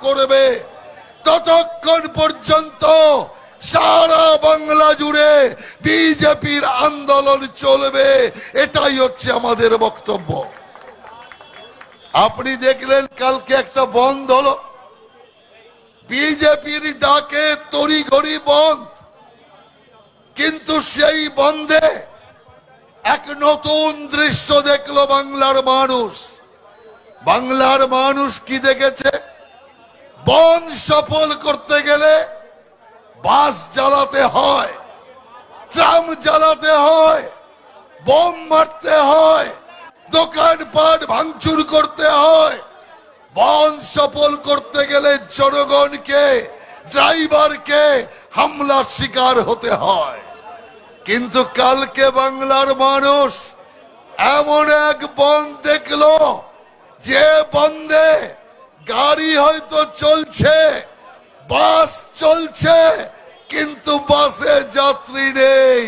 করবে ততক্ষণ পর্যন্ত সারা বাংলা জুড়ে বিজেপির আন্দোলন চলবে। এটাই হচ্ছে আমাদের বক্তব্য। আপনি দেখলেন কালকে একটা বন্ধ হলো, বিজেপির ডাকে তড়িঘড়ি বন্ধ, কিন্তু সেই বন্ধে এক নতুন দৃশ্য দেখলো বাংলার মানুষ। বাংলার মানুষ কি দেখেছে? বন্ধ সফল করতে গেলে বাস জ্বালাতে হয়, ট্রাম জ্বালাতে হয়, বোম মারতে হয়, দোকানপাট ভাঙচুর করতে হয়। বন্ধ সফল করতে গেলে জনগণকে, ড্রাইভারকে হামলার শিকার হতে হয়। কিন্তু কালকে বাংলার মানুষ এমন এক বন্ধ দেখলো যে বন্ধে গাড়ি হয়তো চলছে, বাস চলছে, কিন্তু বাসে যাত্রী নেই,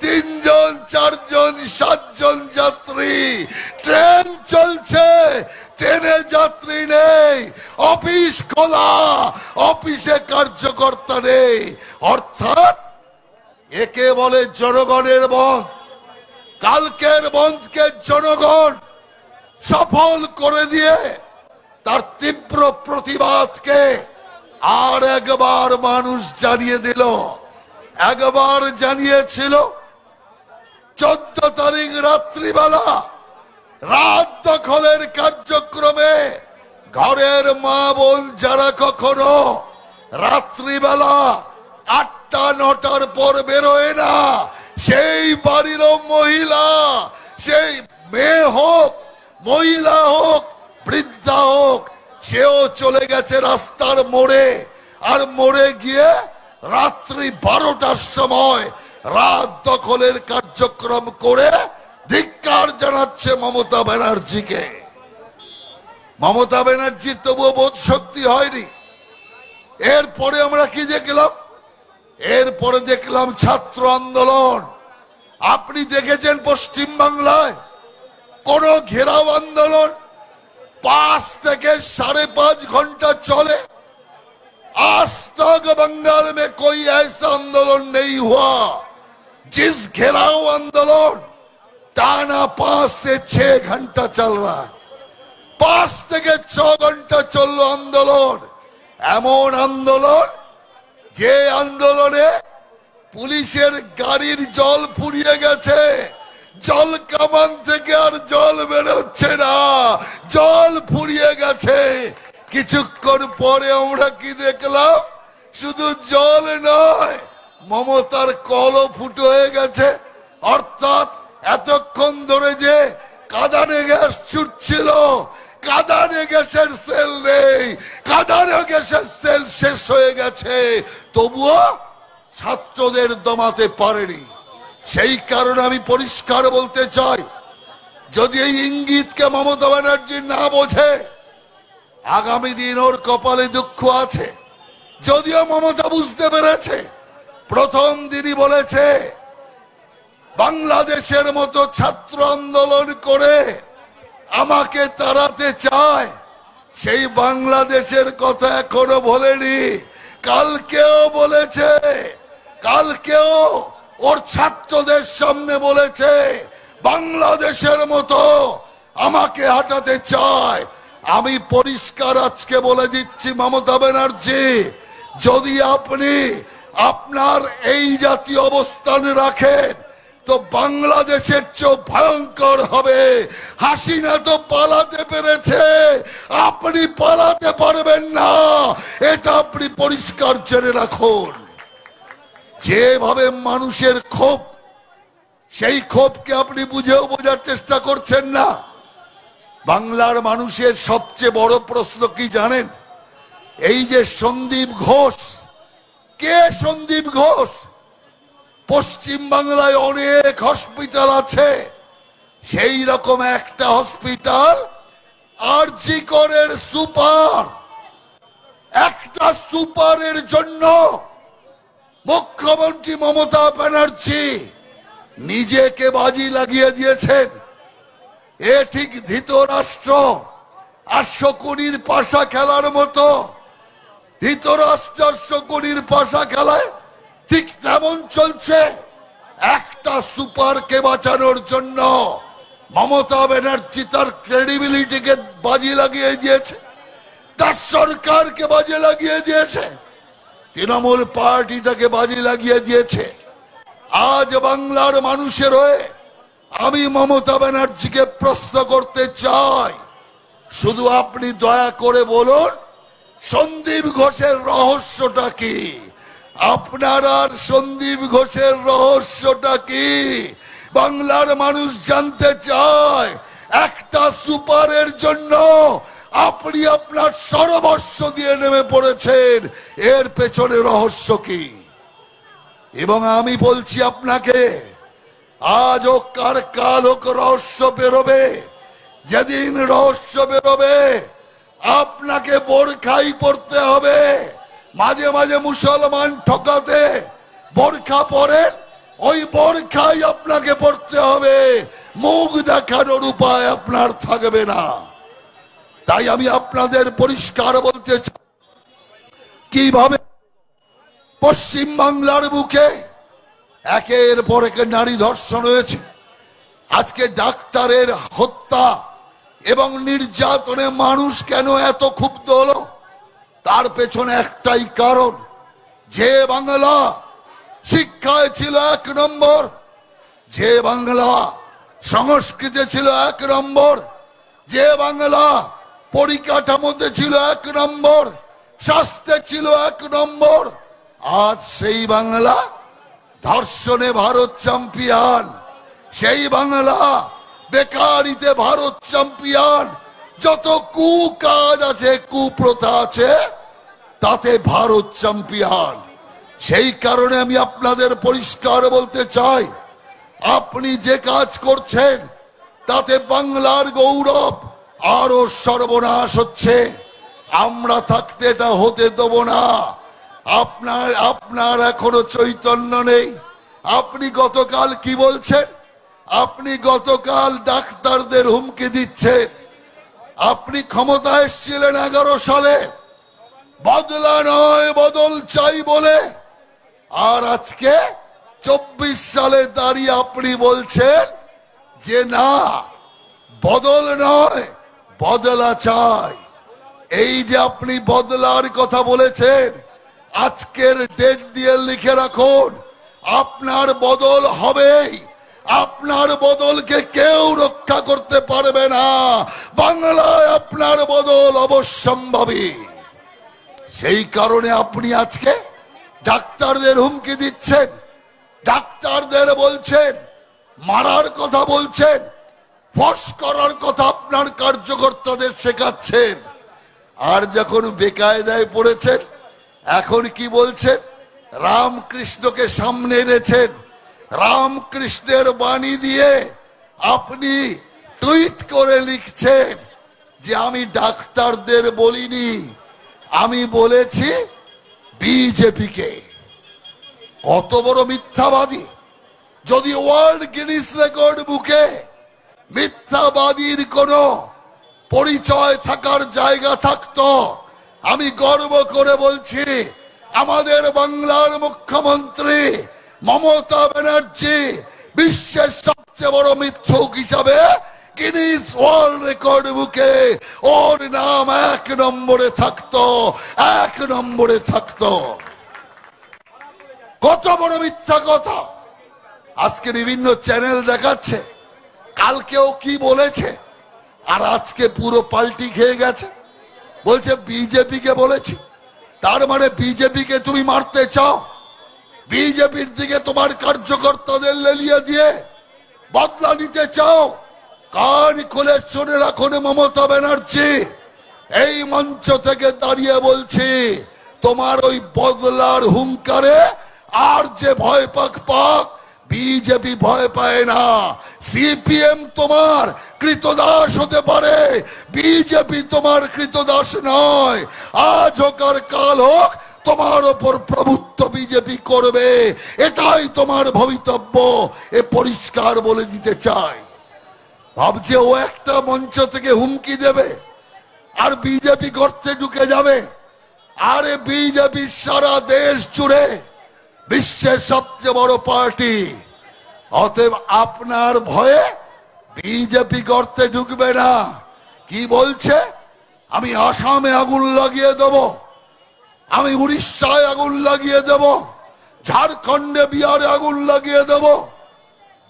3 জন 4 জন 7 জন যাত্রী। ট্রেন চলছে, ট্রেনে যাত্রী নেই, অফিস খোলা, অফিসে কার্যকর্তা নেই। অর্থাৎ একে বলে জনগণের বন্ধ। কালকের বন্ধকে জনগণ সফল করে দিয়ে তার তীব্র প্রতিবাদকে আর একবার মানুষ জানিয়ে দিল। একবার জানিয়েছিল 14 তারিখ রাত্রিবেলা রাত দখলের কার্যক্রমে ঘরের মা বোন যারা কখনো রাত্রিবেলা 8টা 9টার পর বেরোয় না, সেই বাড়ির মহিলা, সেই মেয়ে হোক, মহিলা হোক, বৃদ্ধা হোক, সেও চলে গেছে রাস্তার মোড়ে। আর মোড়ে গিয়ে রাত্রি 12টার সময় রাত দখলের কার্যক্রম করে ধিক্কার জানাচ্ছে মমতা ব্যানার্জিকে। মমতা ব্যানার্জির তবুও বোধ শক্তি হয়নি। এরপরে আমরা কি দেখলাম? এরপরে দেখলাম ছাত্র আন্দোলন। আপনি দেখেছেন পশ্চিম বাংলায় কোন ঘেরাও আন্দোলন 5 থেকে 5.5 घंटा चले? आज तक बंगाल में कोई ऐसा आंदोलन नहीं हुआ जिस घेराव आंदोलन टाना 5 से 6 घंटा चल रहा है। 5 থেকে 6 ঘন্টা চললো আন্দোলন। এমন আন্দোলন যে আন্দোলনে পুলিশের গাড়ির জল ফুরিয়ে গেছে, জল কামান থেকে আর জল বেরোচ্ছে না, জল ফুরিয়ে গেছে। কিছুক্ষণ পরে আমরা কি দেখলাম? শুধু জল নয়, মমতার কলও ফুটো হয়ে গেছে। অর্থাৎ এতক্ষণ ধরে যে কাঁদানে গ্যাস ছুটছিল, কাঁদানে গ্যাসের সেল নেই, কাঁদানে গ্যাসের সেল শেষ হয়ে গেছে, তবুও ছাত্রদের দমাতে পারেনি। সেই কারণে আমি পরিষ্কার বলতে চাই, যদি এই ইঙ্গিতকে মমতা ব্যানার্জি না বোঝে, আগামী দিন ওর কপালে দুঃখ আছে। যদিও মমতা বুঝতে পেরেছে, প্রথম দিনই বলেছে বাংলাদেশের মতো ছাত্র আন্দোলন করে আমাকে তাড়াতে চায়। সেই বাংলাদেশের কথা এখনো বলেনি, কালকেও বলেছে, কালকেও ওর ছাত্রদের সামনে বলেছে বাংলাদেশের মতো আমাকে হাঁটাতে চায়। আমি পরিষ্কার আজকে বলে দিচ্ছি মমতা ব্যানার্জি, যদি আপনি আপনার এই জাতীয় অবস্থান রাখেন তো বাংলাদেশের চেয়ে ভয়ঙ্কর হবে। হাসিনা তো পালাতে পেরেছে, আপনি পালাতে পারবেন না, এটা আপনি পরিষ্কার জেনে রাখুন। যেভাবে মানুষের ক্ষোভ, সেই ক্ষোভকে আপনি বুঝেও বোঝার চেষ্টা করছেন না। বাংলার মানুষের সবচেয়ে বড় প্রশ্ন কি জানেন? এই যে সন্দীপ ঘোষ, কে সন্দীপ ঘোষ? পশ্চিম বাংলায় অনেক হসপিটাল আছে, সেই রকম একটা হসপিটাল আরজি করের সুপার। একটা সুপারের জন্য মুখ্যমন্ত্রী মমতা ব্যানার্জি নিজেকে বাজি লাগিয়ে দিয়েছেন। এ ঠিক ধৃতরাষ্ট্র আর শকুনির পাশা খেলার মতো। ধৃতরাষ্ট্র কোটির পাশা খেলায় ঠিক তেমন চলছে। একটা সুপারকে বাঁচানোর জন্য মমতা ব্যানার্জি তার ক্রেডিবিলিটিকে বাজি লাগিয়ে দিয়েছে, তার সরকারকে বাজি লাগিয়ে দিয়েছে, তৃণমূল পার্টিটাকে বাজি লাগিয়ে দিয়েছে। আজ বাংলার মানুষের হয়ে আমি মমতা ব্যানার্জিকে প্রশ্ন করতে চাই, শুধু আপনি দয়া করে বলুন সন্দীপ ঘোষের রহস্যটা কি? আপনার আর সন্দীপ ঘোষের রহস্যটা কি? বাংলার মানুষ জানতে চায়। একটা সুপারের জন্য আপনি আপনার সর্বস্ব দিয়ে নেমে পড়েছেন, এর পেছনে রহস্য কি? এবং আমি বলছি আপনাকে, আজ হোক কার কাল হোক রহস্য বেরোবে। যেদিন রহস্য বেরোবে আপনাকে বোরখাই পড়তে হবে। মাঝে মাঝে মুসলমান ঠকাতে বোরখা পরেন, ওই বোরখাই আপনাকে পড়তে হবে, মুখ দেখানোর উপায় আপনার থাকবে না। তাই আমি আপনাদের পরিষ্কার বলতে চাই, কিভাবে পশ্চিম বাংলার বুকে একের পর এক নারী ধর্ষণ হয়েছে। আজকে ডাক্তারের হত্যা এবং নির্যাতনে মানুষ কেন এত ক্ষুব্ধ হলো? তার পেছনে একটাই কারণ, যে বাংলা শিক্ষায় ছিল 1 নম্বর, যে বাংলা সংস্কৃতি ছিল 1 নম্বর, যে বাংলা পরিকাঠামোতে ছিল 1 নম্বর, স্বাস্থ্যে ছিল 1 নম্বর, আজ সেই বাংলা ধর্ষণে ভারত চ্যাম্পিয়ন, সেই বাংলা বেকারিতে ভারত চ্যাম্পিয়ন, যত কুকাজ আছে কুপ্রথা আছে তাতে ভারত চ্যাম্পিয়ন। সেই কারণে আমি আপনাদের পরিষ্কার বলতে চাই, আপনি যে কাজ করছেন তাতে বাংলার গৌরব আরো সর্বনাশ হচ্ছে। আমরা থাকতে এটা হতে দেব না। আপনার এখনো চৈতন্য নেই। আপনি গতকাল কি বলছেন? আপনি গতকাল ডাক্তারদের হুমকি দিচ্ছেন। আপনি ক্ষমতায় এসেছিলেন 11 সালে, বদলা নয় বদল চাই বলে, আর আজকে 24 সালে দাঁড়িয়ে আপনি বলছেন যে না, বদল নয় বদলা চাই। এই যে আপনি বদলার কথা বলেছেন, আজকের ডেট দিয়ে লিখে রাখুন, আপনার বদল হবেই। আপনার বদলকে কেউ রক্ষা করতে পারবে না। বাংলায় আপনার বদল অবশ্যম্ভাবী। সেই কারণে আপনি আজকে ডাক্তারদের হুমকি দিচ্ছেন, ডাক্তারদের বলছেন, মারার কথা বলছেন, ফস করার কথা আপনার কার্যকর্তাদের শেখাচ্ছেন। আর যখন বেকায়দায় পড়েছেন, এখন কি বলছেন? রামকৃষ্ণকে সামনে এনেছেন, রামকৃষ্ণের বাণী দিয়ে আপনি টুইট করে লিখছেন যে আমি ডাক্তারদের বলিনি, আমি বলেছি বিজেপিকে। কত বড় মিথ্যাবাদী! যদি ওয়ার্ল্ড গিনিস রেকর্ড বুকে মিথ্যাবাদীর কোন পরিচয় থাকার জায়গা থাকতো, আমি গর্ব করে বলছি আমাদের বাংলার মুখ্যমন্ত্রী মমতা ব্যানার্জি বিশ্বের সবচেয়ে বড় মিথ্যুক হিসাবে গিনিস ওয়ার্ল্ড রেকর্ড বুকে ওর নাম 1 নম্বরে থাকতো, 1 নম্বরে থাকতো। কত বড় মিথ্যা কথা! আজকে বিভিন্ন চ্যানেল দেখাচ্ছে, কালকেও কি বলেছে, আর আজকে পুরো পাল্টি খেয়ে গেছে। বলছে বিজেপিকে বলেছি, তার মানে বিজেপিকে তুমি মারতে চাও, বিজেপির দিকে তোমার কার্যকর্তাদের লেলিয়ে দিয়ে বদলা নিতে চাও। কান খুলে শুনে রাখুন মমতা ব্যানার্জি, এই মঞ্চ থেকে দাঁড়িয়ে বলছি, তোমার ওই বদলার হুঙ্কারে আর যে ভয় পাক পাক, বিজেপি ভয় পায় না। সিপিএম তোমার কৃতদাস হতে পারে, বিজেপি তোমার কৃতদাস নয়। আজ হোক আর কাল হোক তোমার ওপর প্রভুত্ব বিজেপি করবে, এটাই তোমার ভবিতব্য। এ পরিষ্কার বলে দিতে চাই। ভাবছে ও একটা মঞ্চ থেকে হুমকি দেবে আর বিজেপি গর্তে ঢুকে যাবে। আরে বিজেপি সারা দেশ জুড়ে বিশ্বের সবচেয়ে বড় পার্টি, অতএব আপনার ভয়ে বিজেপি গর্তে ঢুকবে না। কি বলছে? আমি আসামে আগুন লাগিয়ে দেব, আমি উড়িষ্যায় আগুন লাগিয়ে দেব, ঝাড়খণ্ডে বিহারে আগুন লাগিয়ে দেব,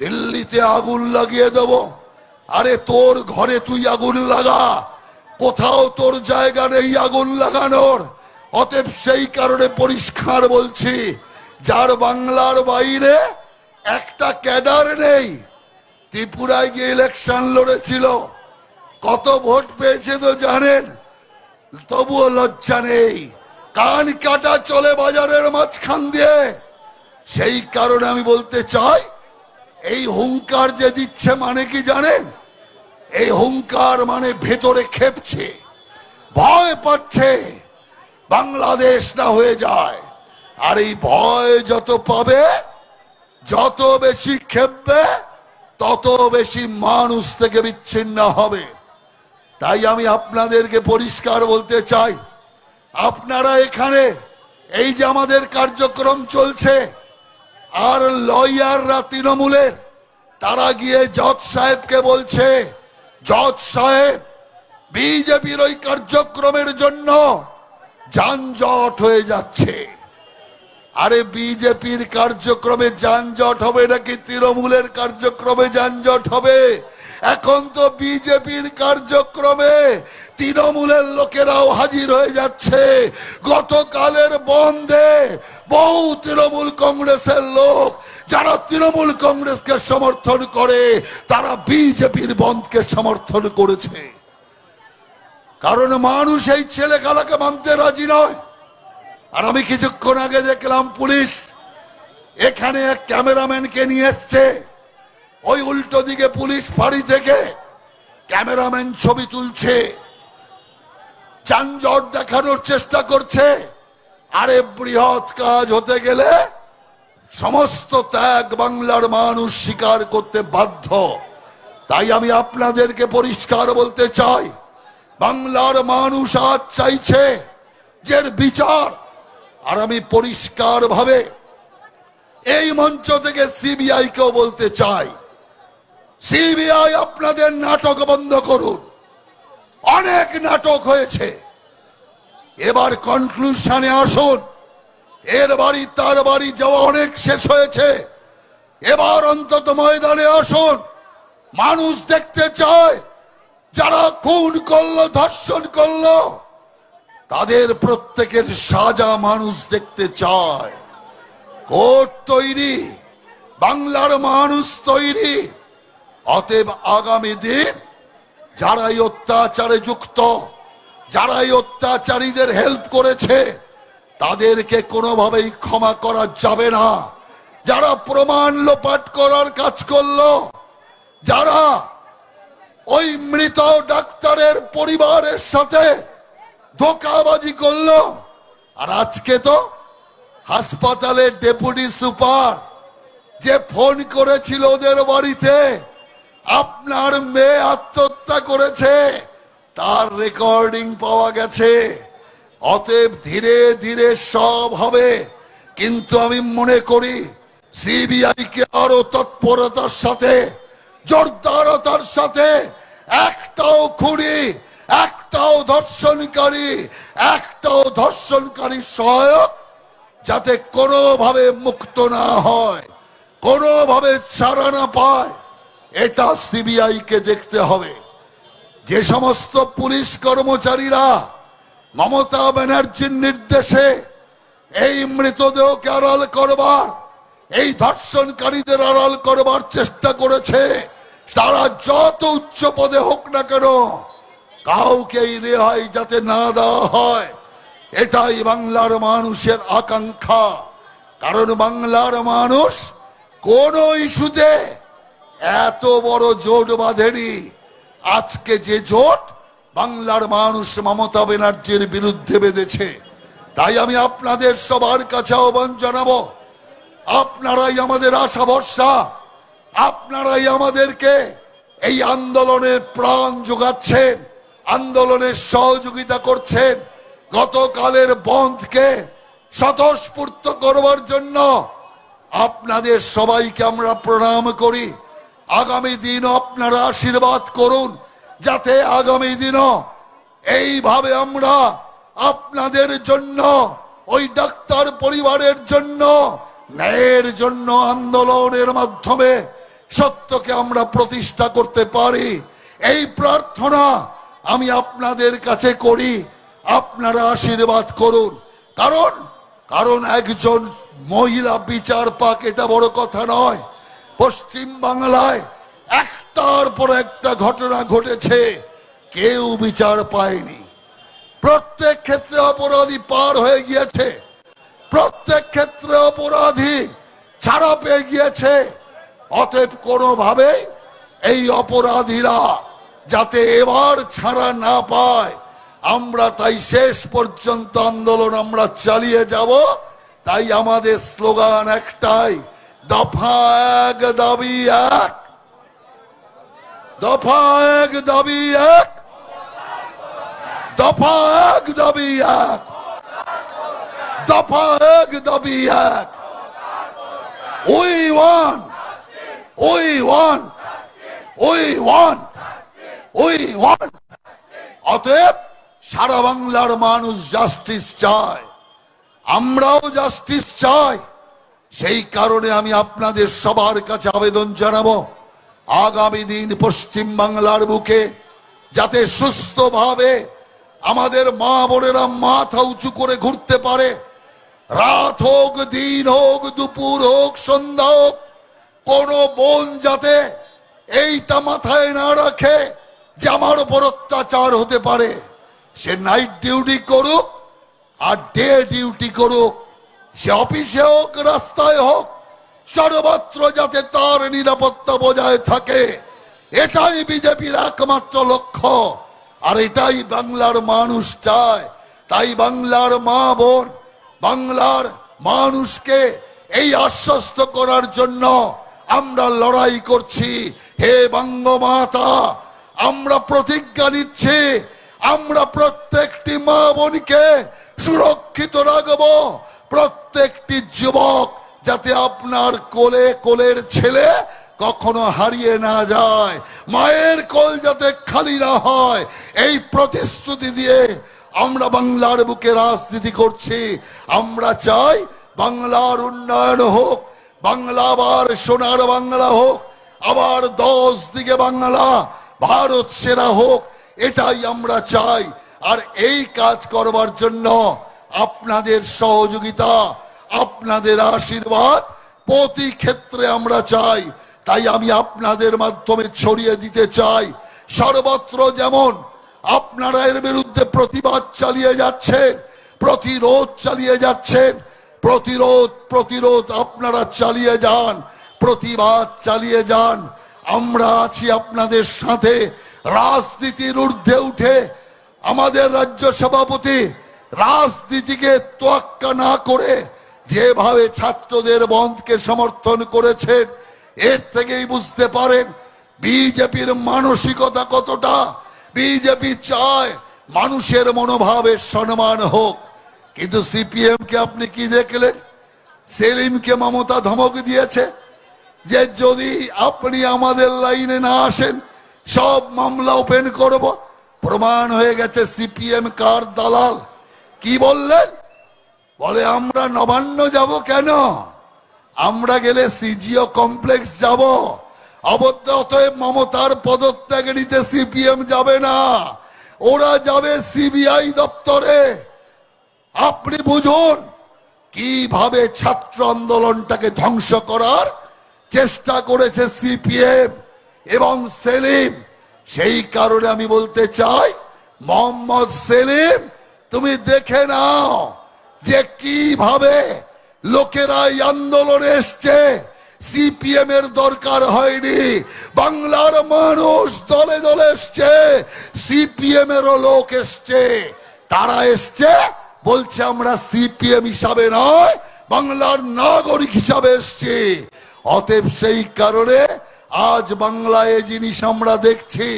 দিল্লিতে আগুন লাগিয়ে দেব। আরে তোর ঘরে তুই আগুন লাগা, কোথাও তোর জায়গা নেই আগুন লাগানোর। অতএব সেই কারণে পরিষ্কার বলছি, যার বাংলার বাইরে একটা ক্যাডার নেই, ত্রিপুরায় গিয়ে ইলেকশন লড়েছিল, কত ভোট পেয়েছে তো জানেন, তবুও লজ্জা নেই, কান কাটা চলে বাজারের মাঝখান দিয়ে। সেই কারণে আমি বলতে চাই, এই হুঙ্কার যে দিচ্ছে মানে কি জানেন? এই হুঙ্কার মানে ভেতরে খেপছে, ভয় পাচ্ছে বাংলাদেশ না হয়ে যায়। আর এই ভয় যত পাবে, যত বেশি খেপবে, তত বেশি মানুষ থেকে বিচ্ছিন্ন হবে। তাই আমি আপনাদেরকে পরিষ্কার বলতে চাই, আপনারা এখানে এই যে আমাদের কার্যক্রম চলছে, আর লয়াররা তৃণমূলের, তারা গিয়ে জজ সাহেবকে বলছে, জজ সাহেব বিজেপির ওই কার্যক্রমের জন্য যানজট হয়ে যাচ্ছে। আরে বিজেপির কার্যক্রমে যানজট হবে নাকি তৃণমূলের কার্যক্রমে যানজট হবে? এখন তো বিজেপির কার্যক্রমে তৃণমূলের লোকেরাও হাজির হয়ে যাচ্ছে। গতকালের বন্ধে বহু তৃণমূল কংগ্রেসের লোক, যারা তৃণমূল কংগ্রেসকে সমর্থন করে, তারা বিজেপির বন্ধকে সমর্থন করেছে। কারণ মানুষ এই ছেলে খেলাকে মানতে রাজি নয়। আর আমি কিছুক্ষণ আগে দেখলাম পুলিশ এখানে এক ক্যামেরাম্যানকে নিয়ে এসছে, ওই উল্টো দিকে পুলিশ ফাঁড়ি থেকে ক্যামেরাম্যান ছবি তুলছে, যানজট দেখানোর চেষ্টা করছে। আরে বৃহৎ কাজ হতে গেলে সমস্ত ত্যাগ বাংলার মানুষ স্বীকার করতে বাধ্য। তাই আমি আপনাদেরকে পরিষ্কার বলতে চাই, বাংলার মানুষ আজ চাইছে যে বিচার। আর আমি পরিষ্কার ভাবে এই মঞ্চ থেকে সিবিআই কেও বলতে চাই, সিবিআই আপনাদের নাটক বন্ধ করুন। অনেক নাটক হয়েছে, এবার কনক্লুশনে আসুন। এর বাড়ি তার বাড়ি যাওয়া অনেক শেষ হয়েছে, এবার অন্তত ময়দানে আসুন। মানুষ দেখতে চায় যারা খুন করলো, ধর্ষণ করলো, তাদের প্রত্যেকের সাজা মানুষ দেখতে চায়। কোর্ট তৈরি, বাংলার মানুষ তৈরি। অতএব আগামী দিন যারাই অত্যাচারে যুক্ত, যারাই অত্যাচারীদের হেল্প করেছে, তাদেরকে কোনোভাবেই ক্ষমা করা যাবে না। যারা প্রমাণ লোপাট করার কাজ করলো, যারা ওই মৃত ডাক্তারের পরিবারের সাথে ধোঁকাবাজি করলো, আর আজকে তো হাসপাতালের ডেপুটি সুপার যে ফোন করেছিল ওদের বাড়িতে আপনার মেয়ে আত্মহত্যা করেছে, তার রেকর্ডিং পাওয়া গেছে। অতএব ধীরে ধীরে সব হবে। কিন্তু আমি মনে করি সিবিআই কে আরো তৎপরতার সাথে, জোরদারতার সাথে, একটাও খুনি, একটাও ধর্ষণকারী সহায়ক যাতে কোনোভাবে মুক্ত না হয়, কোনোভাবে ছাড়া না পায়, এটা সিবিআই কে দেখতে হবে। যে সমস্ত পুলিশ কর্মচারীরা মমতা ব্যানার্জির নির্দেশে এই মৃতদেহকে আড়াল করবার, এই ধর্ষণকারীদের আড়াল করবার চেষ্টা করেছে, তারা যত উচ্চ পদে হোক না কেন, কাউকে রেহাই যাতে না দেওয়া হয়, এটাই বাংলার মানুষের আকাঙ্ক্ষা। কারণ বাংলার মানুষ কোন ইস্যুতে এত বড় জোট বাঁধেনি। আজকে যে জোট বাংলার মানুষ মমতা ব্যানার্জির বিরুদ্ধে বেঁধেছে। তাই আমি আপনাদের সবার কাছে আহ্বান জানাবো, আপনারাই আমাদের আশা ভরসা, আপনারাই আমাদেরকে এই আন্দোলনের প্রাণ যোগাচ্ছেন, আন্দোলনের সহযোগিতা করছেন। গতকালের বন্ধকে স্বতঃস্ফূর্ত করবার জন্য আপনাদের সবাইকে আমরা প্রণাম করি। আগামী দিন আপনারা আশীর্বাদ করুন, যাতে আগামী দিনও এইভাবে আমরা আপনাদের জন্য, ওই ডাক্তার পরিবারের জন্য, ন্যায়ের জন্য আন্দোলনের মাধ্যমে সত্যকে আমরা প্রতিষ্ঠা করতে পারি। এই প্রার্থনা আমি আপনাদের কাছে করি, আপনারা আশীর্বাদ করুন। কারণ একজন মহিলা বিচার পাক এটা বড় কথা নয়। পশ্চিম বাংলায় একটার পর একটা ঘটনা ঘটেছে, কেউ বিচার পায়নি। প্রত্যেক ক্ষেত্রে অপরাধী পার হয়ে গিয়েছে, প্রত্যেক ক্ষেত্রে অপরাধী ছাড়া পেয়ে গিয়েছে। অতএব কোনোভাবে এই অপরাধীরা যাতে এবার ছাড়া না পায়, আমরা তাই শেষ পর্যন্ত আন্দোলন আমরা চালিয়ে যাব। তাই আমাদের স্লোগান একটাই, দফা এক দাবি এক, দফা এক দাবি এক, দফা এক দাবি এক, দফা এক দাবি এক। We want, we want, we want, we want। অতএব সারা বাংলার মানুষ জাস্টিস চায়, আমরাও জাস্টিস চাই। সেই কারণে আমি আপনাদের সবার কাছে আবেদন জানাবো, আগামী দিন পশ্চিম বাংলার বুকে যাতে সুস্থভাবে আমাদের মা বোনেরা মাথা উঁচু করে ঘুরতে পারে। রাত হোক, দিন হোক, দুপুর হোক, সন্ধ্যা হোক, কোন বোন যাতে এইটা মাথায় না রাখে যে আমার উপর অত্যাচার হতে পারে। সে নাইট ডিউটি করুক আর ডে ডিউটি করুক, সে অফিসে হোক, রাস্তায় হোক, সর্বত্র যাতে তার নিরাপত্তা বজায় থাকে। এটাই বিজেপির একমাত্র লক্ষ্য, আর এটাই বাংলার মানুষ চায়। তাই বাংলার মা বোন, বাংলার মানুষকে এই আশ্বস্ত করার জন্য আমরা লড়াই করছি। হে বঙ্গমাতা, আমরা প্রতিজ্ঞা নিচ্ছি, আমরা প্রত্যেকটি মা বোনকে সুরক্ষিত রাখবো। প্রত্যেকটি যুবক যাতে আপনার কোলে কোলের ছেলে কখনো হারিয়ে না যায়, মায়ের কোল যাতে খালি না হয়, এই প্রতিশ্রুতি দিয়ে আমরা বাংলার বুকে রাজনীতি করছি। আমরা চাই বাংলার উন্নয়ন হোক, বাংলা আবার সোনার বাংলা হোক, আবার 10 দিকে বাংলা ভারত সেরা হোক, এটাই আমরা চাই। আর এই কাজ করবার জন্য আপনাদের সহযোগিতা, আপনাদের আশীর্বাদ প্রতি ক্ষেত্রে আমরা চাই। তাই আমি আপনাদের মাধ্যমে ছড়িয়ে দিতে চাই, সর্বত্র যেমন আপনারা এর বিরুদ্ধে প্রতিবাদ চালিয়ে যাচ্ছেন, প্রতিরোধ চালিয়ে যাচ্ছেন, প্রতিরোধ আপনারা চালিয়ে যান, প্রতিবাদ চালিয়ে যান। আমরা আছি আপনাদের সাথে। রাজনীতির ঊর্ধ্বে উঠে আমাদের রাজ্য সভাপতি রাজনীতিকে তোয়াক্কা না করে যেভাবে ছাত্রদের বন্ধকে সমর্থন করেছেন, এর থেকেই বুঝতে পারেন বিজেপির মানসিকতা কতটা। বিজেপি চায় মানুষের মনোভাবের সম্মান হোক, কিন্তু সিপিএম কে আপনি কি দেখলেন? সেলিমকে মমতা ধমক দিয়েছে যে যদি আপনি আমাদের লাইনে না আসেন সব মামলা ওপেন করব। প্রমাণ হয়ে গেছে সিপিএম কার দালাল। কি বললেন? বলে আমরা নবান্ন যাব কেন, আমরা গেলে সিজিও কমপ্লেক্স যাব। অতএব মমতার পদত্যাগ নিতে সিপিএম যাবে না, ওরা যাবে সিবিআই দপ্তরে। আপনি বুঝুন কিভাবে ছাত্র আন্দোলনটাকে ধ্বংস করার চেষ্টা করেছে সিপিএম এবং সেলিম। সেই কারণে আমি বলতে চাই, মোহাম্মদ সেলিম, তুমি দেখে নাও যে কিভাবে লোকেরা এই আন্দোলনে এসছে। সিপিএম এর দরকার হয়নি, বাংলার মানুষ দলে দলে এসছে, সিপিএম এরও লোক এসছে। তারা এসছে বলছে আমরা সিপিএম হিসাবে নয়, বাংলার নাগরিক হিসাবে এসছে। অতএব সেই কারণে আজ বাংলায় এই জিনিস আমরা দেখছি।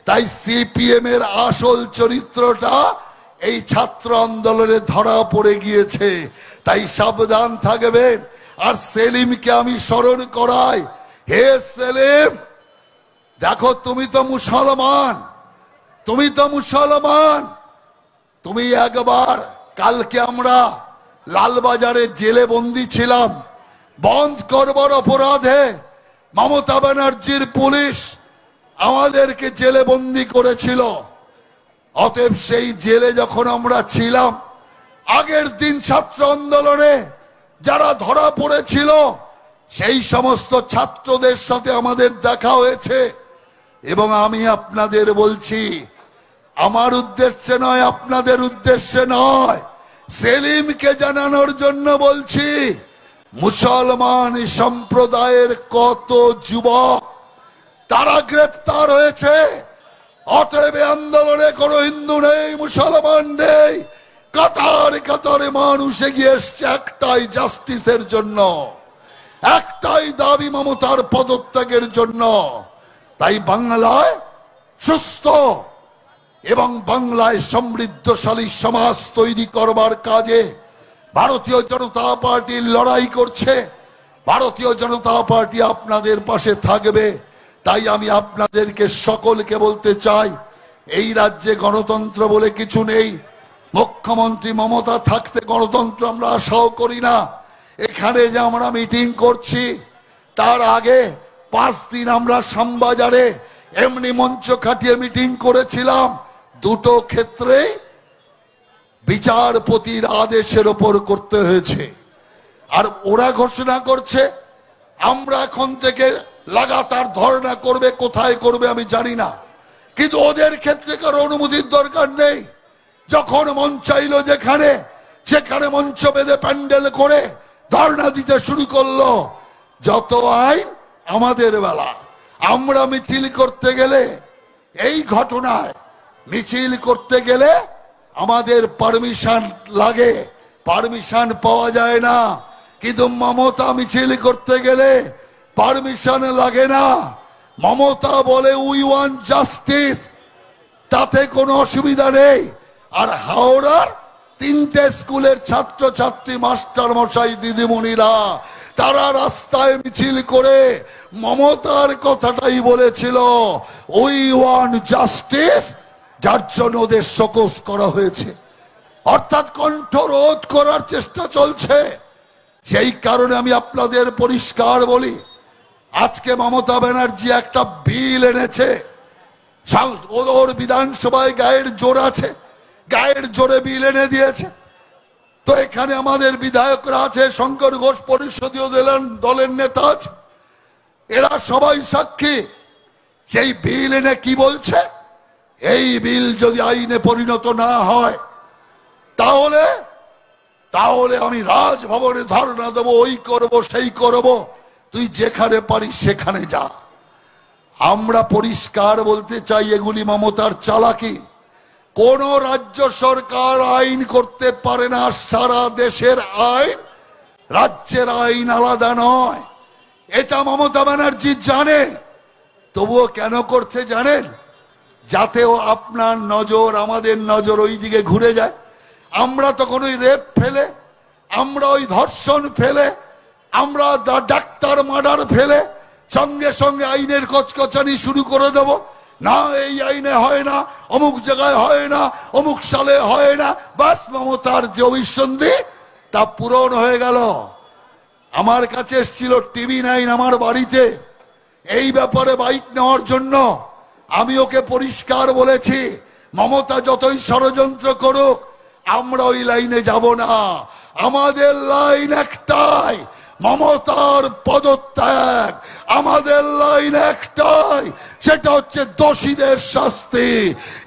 তাই সিপিএম এর আসল চরিত্রটা এই ছাত্র আন্দোলনে ধরা পড়ে গিয়েছে, তাই সাবধান থাকবেন। আর সেলিমকে আমি স্মরণ করাই, হে সেলিম, দেখো তুমি তো মুসলমান, তুমি তো মুসলমান। তুমি একবার, কালকে আমরা লালবাজারে জেলে বন্দী ছিলাম, বন্ধ করবার অপরাধে মমতা ব্যানার্জির পুলিশ আমাদেরকে জেলে বন্দী করেছিল। অতএব সেই জেলে যখন আমরা ছিলাম, আগের দিন ছাত্র আন্দোলনে যারা ধরা পড়েছিল সেই সমস্ত ছাত্রদের সাথে আমাদের দেখা হয়েছে। এবং আমি আপনাদের বলছি, আমার উদ্দেশ্যে নয়, আপনাদের উদ্দেশ্যে নয়, সেলিমকে জানানোর জন্য বলছি, মুসলমান সম্প্রদায়ের কত যুবক তারা গ্রেপ্তার হয়েছে। অতএব আন্দোলনে কোনো হিন্দু নেই, মুসলমান নেই, কাতারে কাতারে মানুষ এগিয়ে এসছে একটাই জাস্টিসের জন্য, একটাই দাবি মমতার পদত্যাগের জন্য। তাই বাংলায় সুস্থ এবং বাংলায় সমৃদ্ধশালী সমাজ তৈরি করবার কাজে ভারতীয় জনতা পার্টি লড়াই করছে। ভারতীয় জনতা পার্টি আপনাদের পাশে থাকবে। তাই আমি আপনাদেরকে সকলকে বলতে চাই, এই রাজ্যে গণতন্ত্র বলে কিছু নেই। মুখ্যমন্ত্রী মমতা থাকতে গণতন্ত্র আমরা আশাও করি না। এখানে যে আমরা মিটিং করছি, তার আগে 5 দিন আমরা শ্যামবাজারে এমনি মঞ্চ খাটিয়ে মিটিং করেছিলাম। দুটো ক্ষেত্রে বিচারপতির আদেশের ওপর করতে হয়েছে। আর ওরা ঘোষণা করছে আমরা এখন থেকে লাগাতার ধর্ণা করবে, কোথায় করবে আমি জানি না, কিন্তু ওদের ক্ষেত্রে কারো অনুমতির দরকার নেই। যখন মন চাইলো যেখানে সেখানে মঞ্চ বেঁধে প্যান্ডেল করে ধর্ণা দিতে শুরু করলো। যত আইন আমাদের বেলা, আমরা মিছিল করতে গেলে, এই ঘটনায় মিছিল করতে গেলে আমাদের পারমিশন লাগে, পারমিশন পাওয়া যায় না। কিন্তু মমতা মিছিল করতে গেলে পারমিশন লাগে না। মমতা বলে উই ওয়ান্ট জাস্টিস, তাতে কোনো অসুবিধা নেই। আর হাওড়ার 3টে স্কুলের ছাত্রছাত্রী, মাস্টার মশাই, দিদিমণিরা তারা রাস্তায় মিছিল করে মমতার কথাটাই বলেছিল, উই ওয়ান্ট জাস্টিস, যার জন্য ওদের শোকজ করা হয়েছে। অর্থাৎ কণ্ঠরোধ করার চেষ্টা চলছে। সেই কারণে আমি আপনাদের পরিষ্কার বলি, আজকে মমতা ব্যানার্জি একটা বিল এনেছে, ওর বিধানসভায় গায়ের জোর আছে, গায়ের জোরে বিল এনে দিয়েছে। তো এখানে আমাদের বিধায়করা আছে, শঙ্কর ঘোষ পরিষদীয় দলের নেতা আছে, এরা সবাই সাক্ষী। সেই বিল এনে কি বলছে, এই বিল যদি আইনে পরিণত না হয় তাহলে তাহলে আমি রাজভবনে ধর্ণা দেবো, ওই করব সেই করব, তুই যেখানে পারিস সেখানে যা। আমরা পরিষ্কার বলতে চাই, এগুলি মমতার চালাকি। কোন রাজ্য সরকার আইন করতে পারে না, সারা দেশের আইন, রাজ্যের আইন আলাদা নয়। এটা মমতা ব্যানার্জি জানে, তবুও কেন করতে জানেন? যাতেও আপনার নজর, আমাদের নজর ওই দিকে ঘুরে যায়। আমরা তখন ওই রেপ ফেলে, আমরা ওই ধর্ষণ ফেলে, আমরা ডাক্তার মার্ডার ফেলে সঙ্গে সঙ্গে আইনের কচকচানি শুরু করে দেব। না, এই আইনে হয় না, অমুক জায়গায় হয় না, অমুক সালে হয় না, বাস মমতার যে অভিসন্ধি তা পূরণ হয়ে গেল। আমার কাছে এসেছিল TV9 আমার বাড়িতে এই ব্যাপারে বাইক নেওয়ার জন্য। আমি ওকে পরিষ্কার বলেছি, মমতা যতই ষড়যন্ত্র করুক আমরা ওই লাইনে যাব না। আমাদের লাইন একটাই, মমতার পদত্যাগ। আমাদের লাইন একটাই, সেটা হচ্ছে দোষীদের শাস্তি।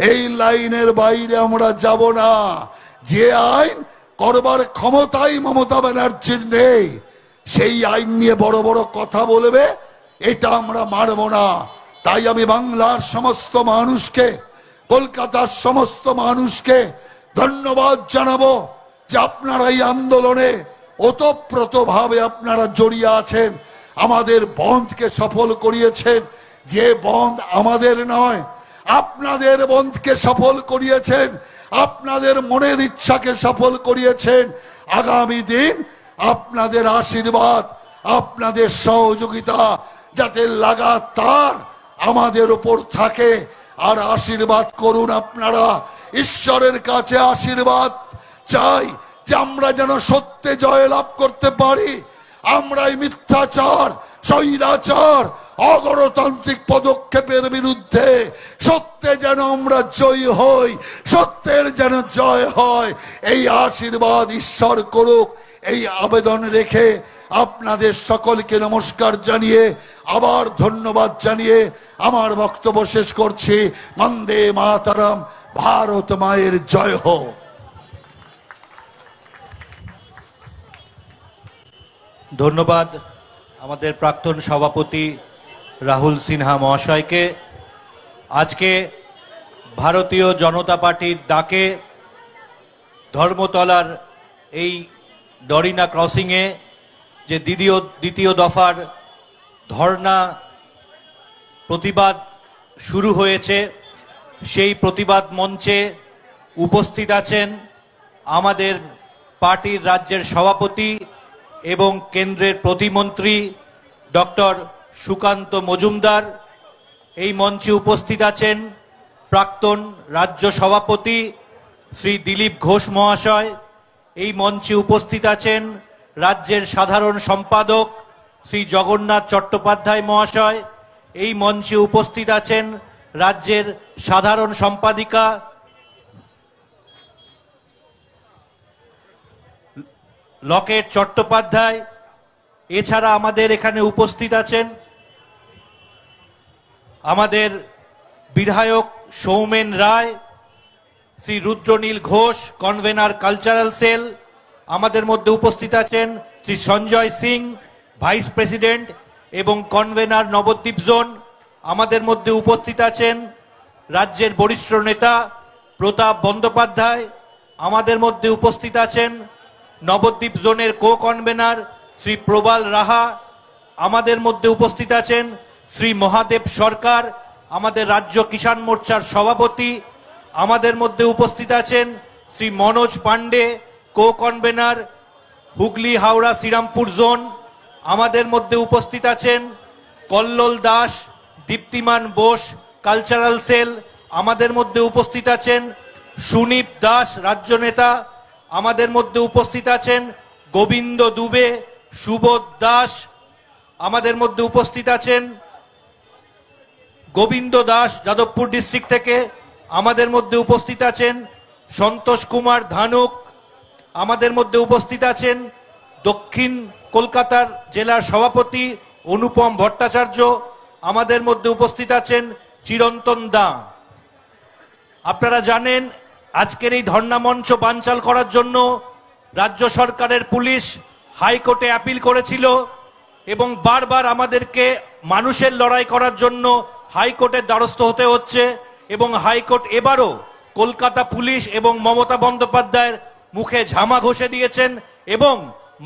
এই লাইনের বাইরে আমরা যাব না। যে আইন করবার ক্ষমতাই মমতা ব্যানার্জির নেই, সেই আইন নিয়ে বড় বড় কথা বলবে, এটা আমরা মানব না। তাই আমি বাংলার সমস্ত মানুষকে, কলকাতার সমস্ত মানুষকে ধন্যবাদ জানাবো যে আপনারা এই আন্দোলনে ওতপ্রোতভাবে আপনারা জড়িয়ে আছেন, আমাদের বন্ধকে সফল করিয়েছেন। যে বন্ধ আমাদের নয়, আপনাদের বন্ধকে সফল করিয়েছেন। আপনাদের মনের ইচ্ছাকে সফল করিয়েছেন। আগামী দিন আপনাদের আশীর্বাদ, আপনাদের সহযোগিতা যাতে লাগাতার আমাদের উপর থাকে। আর আশীর্বাদ করুন আপনারা, ঈশ্বরের কাছে আশীর্বাদ চাই যে আমরা যেন সত্যে জয়লাভ করতে পারি। আমরা এই মিথ্যাচার, স্বৈরাচার, অগণতান্ত্রিক পদক্ষেপের বিরুদ্ধে সত্যে যেন আমরা জয়ী হই, সত্যের যেন জয় হয়, এই আশীর্বাদ ঈশ্বর করুক, এই আবেদন রেখে আপনাদের সকলকে নমস্কার জানিয়ে আবার ধন্যবাদ জানিয়ে আমার বক্তব্য শেষ করছি। বন্দে মাতরম, ভারত মায়ের জয় হোক। ধন্যবাদ আমাদের প্রাক্তন সভাপতি রাহুল সিনহা মহাশয়কে। আজকে ভারতীয় জনতা পার্টির ডাকে ধর্মতলার এই ডরিনা ক্রসিংয়ে যে দ্বিতীয় দফার ধর্ণা প্রতিবাদ শুরু হয়েছে, সেই প্রতিবাদ মঞ্চে উপস্থিত আছেন আমাদের পার্টির রাজ্যের সভাপতি এবং কেন্দ্রের প্রতিমন্ত্রী ডক্টর সুকান্ত মজুমদার। এই মঞ্চে উপস্থিত আছেন প্রাক্তন রাজ্য সভাপতি শ্রী দিলীপ ঘোষ মহাশয়। এই মঞ্চে উপস্থিত আছেন রাজ্যের সাধারণ সম্পাদক শ্রী জগন্নাথ চট্টোপাধ্যায় মহাশয়। এই মঞ্চে উপস্থিত আছেন রাজ্যের সাধারণ সম্পাদিকা লকেট চট্টোপাধ্যায়। এছাড়া আমাদের এখানে উপস্থিত আছেন আমাদের বিধায়ক Soumen Roy, Shri Rudranil Ghosh, convener cultural cell. আমাদের মধ্যে উপস্থিত আছেন শ্রী সঞ্জয় সিং, ভাইস প্রেসিডেন্ট এবং কনভেনার নবদ্বীপ জোন। আমাদের মধ্যে উপস্থিত আছেন রাজ্যের বরিষ্ঠ নেতা প্রতাপ বন্দ্যোপাধ্যায়। আমাদের মধ্যে উপস্থিত আছেন নবদ্বীপ জোনের কো কনভেনার শ্রী প্রবাল রাহা। আমাদের মধ্যে উপস্থিত আছেন শ্রী মহাদেব সরকার, আমাদের রাজ্য কিষাণ মোর্চার সভাপতি। আমাদের মধ্যে উপস্থিত আছেন Shri Manoj Pandey, co convener Hooghly Howrah Serampore zone. আমাদের মধ্যে উপস্থিত আছেন কল্লোল দাস, দীপ্তিমান বোস, কালচারাল সেল। আমাদের মধ্যে উপস্থিত আছেন সুনীপ দাস, রাজ্য নেতা। আমাদের মধ্যে উপস্থিত আছেন গোবিন্দ দুবে, সুবোধ দাস। আমাদের মধ্যে উপস্থিত আছেন গোবিন্দ দাস, যাদবপুর ডিস্ট্রিক্ট থেকে। আমাদের মধ্যে উপস্থিত আছেন সন্তোষ কুমার ধানুক। আমাদের মধ্যে উপস্থিত আছেন দক্ষিণ কলকাতার জেলার সভাপতি অনুপম ভট্টাচার্য। আমাদের মধ্যে উপস্থিত আছেন চিরন্তন দা। আপনারা জানেন আজকের এই ধর্ণা মঞ্চ বানচাল করার জন্য রাজ্য সরকারের পুলিশ হাইকোর্টে আপিল করেছিল এবং বারবার আমাদেরকে মানুষের লড়াই করার জন্য হাইকোর্টের দ্বারস্থ হতে হচ্ছে। এবং হাইকোর্ট এবারও কলকাতা পুলিশ এবং মমতা বন্দ্যোপাধ্যায়ের মুখে ঝামা ঘষে দিয়েছেন এবং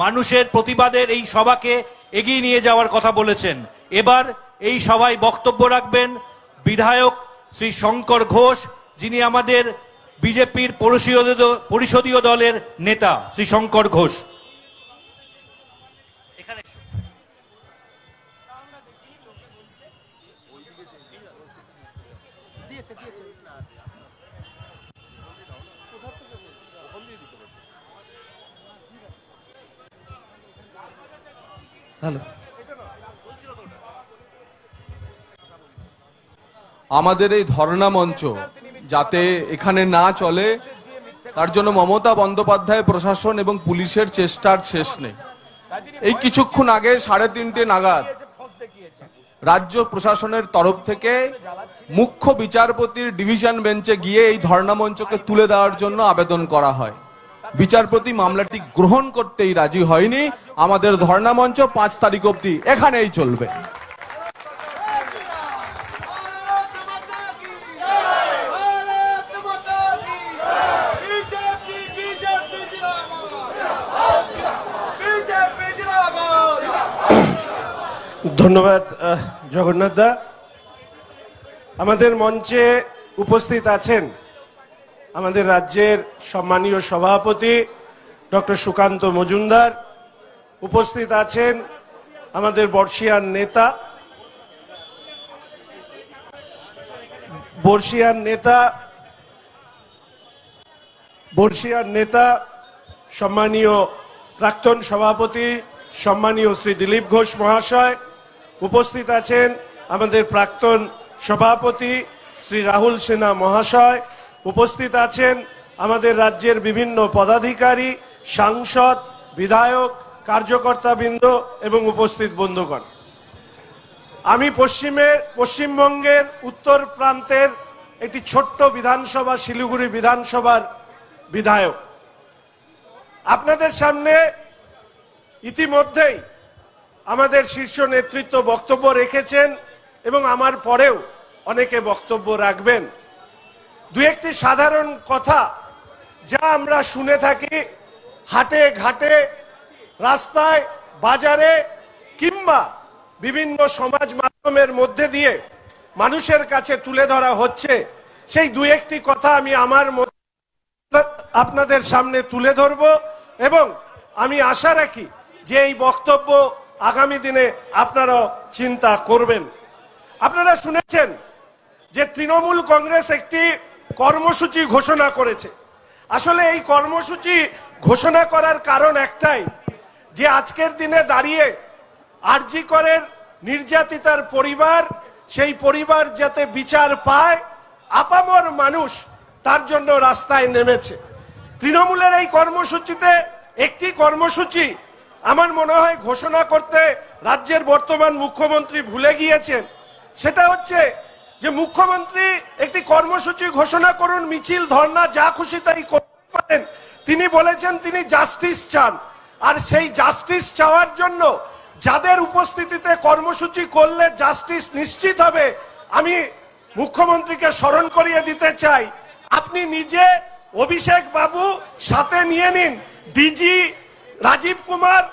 মানুষের প্রতিবাদের এই সভাকে এগিয়ে নিয়ে যাওয়ার কথা বলেছেন। এবার এই সভায় বক্তব্য রাখবেন বিধায়ক শ্রী শঙ্কর ঘোষ, যিনি আমাদের বিজেপির পরিষদীয় দলের নেতা। শ্রী শঙ্কর ঘোষ। আমাদের এই ধর্ণা মঞ্চ যাতে এখানে না চলে তার জন্য মমতা বন্দ্যোপাধ্যায় প্রশাসন এবং পুলিশের চেষ্টার শেষ নেই। এই কিছুক্ষণ আগে 3:30 নাগাদ রাজ্য প্রশাসনের তরফ থেকে মুখ্য বিচারপতির ডিভিশন বেঞ্চে গিয়ে এই ধর্ণা মঞ্চকে তুলে দেওয়ার জন্য আবেদন করা হয়। বিচারপতি মামলাটি গ্রহণ করতেই রাজি হয়নি। আমাদের ধর্ণা মঞ্চ 5 তারিখ অবধি এখানেই চলবে। ধন্যবাদ জগন্নাথ দা। আমাদের মঞ্চে উপস্থিত আছেন আমাদের রাজ্যের সম্মানীয় সভাপতি ডক্টর সুকান্ত মজুমদার, উপস্থিত আছেন আমাদের বর্ষিয়ান নেতা সম্মানীয় প্রাক্তন সভাপতি সম্মানীয় শ্রী দিলীপ ঘোষ মহাশয়, উপস্থিত আছেন আমাদের প্রাক্তন সভাপতি শ্রী রাহুল সিনহা মহাশয়, উপস্থিত আছেন আমাদের রাজ্যের বিভিন্ন পদাধিকারী, সাংসদ, বিধায়ক, কার্যকর্তাবৃন্দ এবং উপস্থিত বন্ধুগণ। আমি পশ্চিমবঙ্গের উত্তর প্রান্তের একটি ছোট্ট বিধানসভা, শিলিগুড়ি বিধানসভার বিধায়ক। আপনাদের সামনে ইতিমধ্যেই আমাদের শীর্ষ নেতৃত্ব বক্তব্য রেখেছেন এবং আমার পরেও অনেকে বক্তব্য রাখবেন। দু একটি সাধারণ কথা যা আমরা শুনে থাকি হাটে ঘাটে, রাস্তায়, বাজারে কিংবা বিভিন্ন সমাজ মাধ্যমের মধ্যে দিয়ে মানুষের কাছে তুলে ধরা হচ্ছে, সেই দু একটি কথা আমি আমার আপনাদের সামনে তুলে ধরব এবং আমি আশা রাখি যে এই বক্তব্য আগামী দিনে আপনারা চিন্তা করবেন। আপনারা শুনেছেন যে তৃণমূল কংগ্রেস একটি কর্মসূচি ঘোষণা করেছে। আসলে এই কর্মসূচি ঘোষণা করার কারণ একটাই, যে আজকের দিনে দাঁড়িয়ে আরজি করের নির্যাতিতার পরিবার, সেই পরিবার যাতে বিচার পায়, আপামর মানুষ তার জন্য রাস্তায় নেমেছে। তৃণমূলের এই কর্মসূচিতে একটি কর্মসূচি আমার মনে হয় ঘোষণা করতে রাজ্যের বর্তমান মুখ্যমন্ত্রী ভুলে গিয়েছেন। সেটা হচ্ছে যে মুখ্যমন্ত্রী একটি কর্মসূচি ঘোষণা করুন, মিছিল, ধর্ণা, যা খুশি তাই করতে পারেন। তিনি বলেছেন তিনি জাস্টিস চান, আর সেই জাস্টিস চাওয়ার জন্য যাদের উপস্থিতিতে কর্মসূচি করলে জাস্টিস নিশ্চিত হবে, আমি মুখ্যমন্ত্রীকে স্মরণ করিয়ে দিতে চাই, আপনি নিজে অভিষেক বাবু সাথে নিয়ে নিন, DG Rajeev Kumar,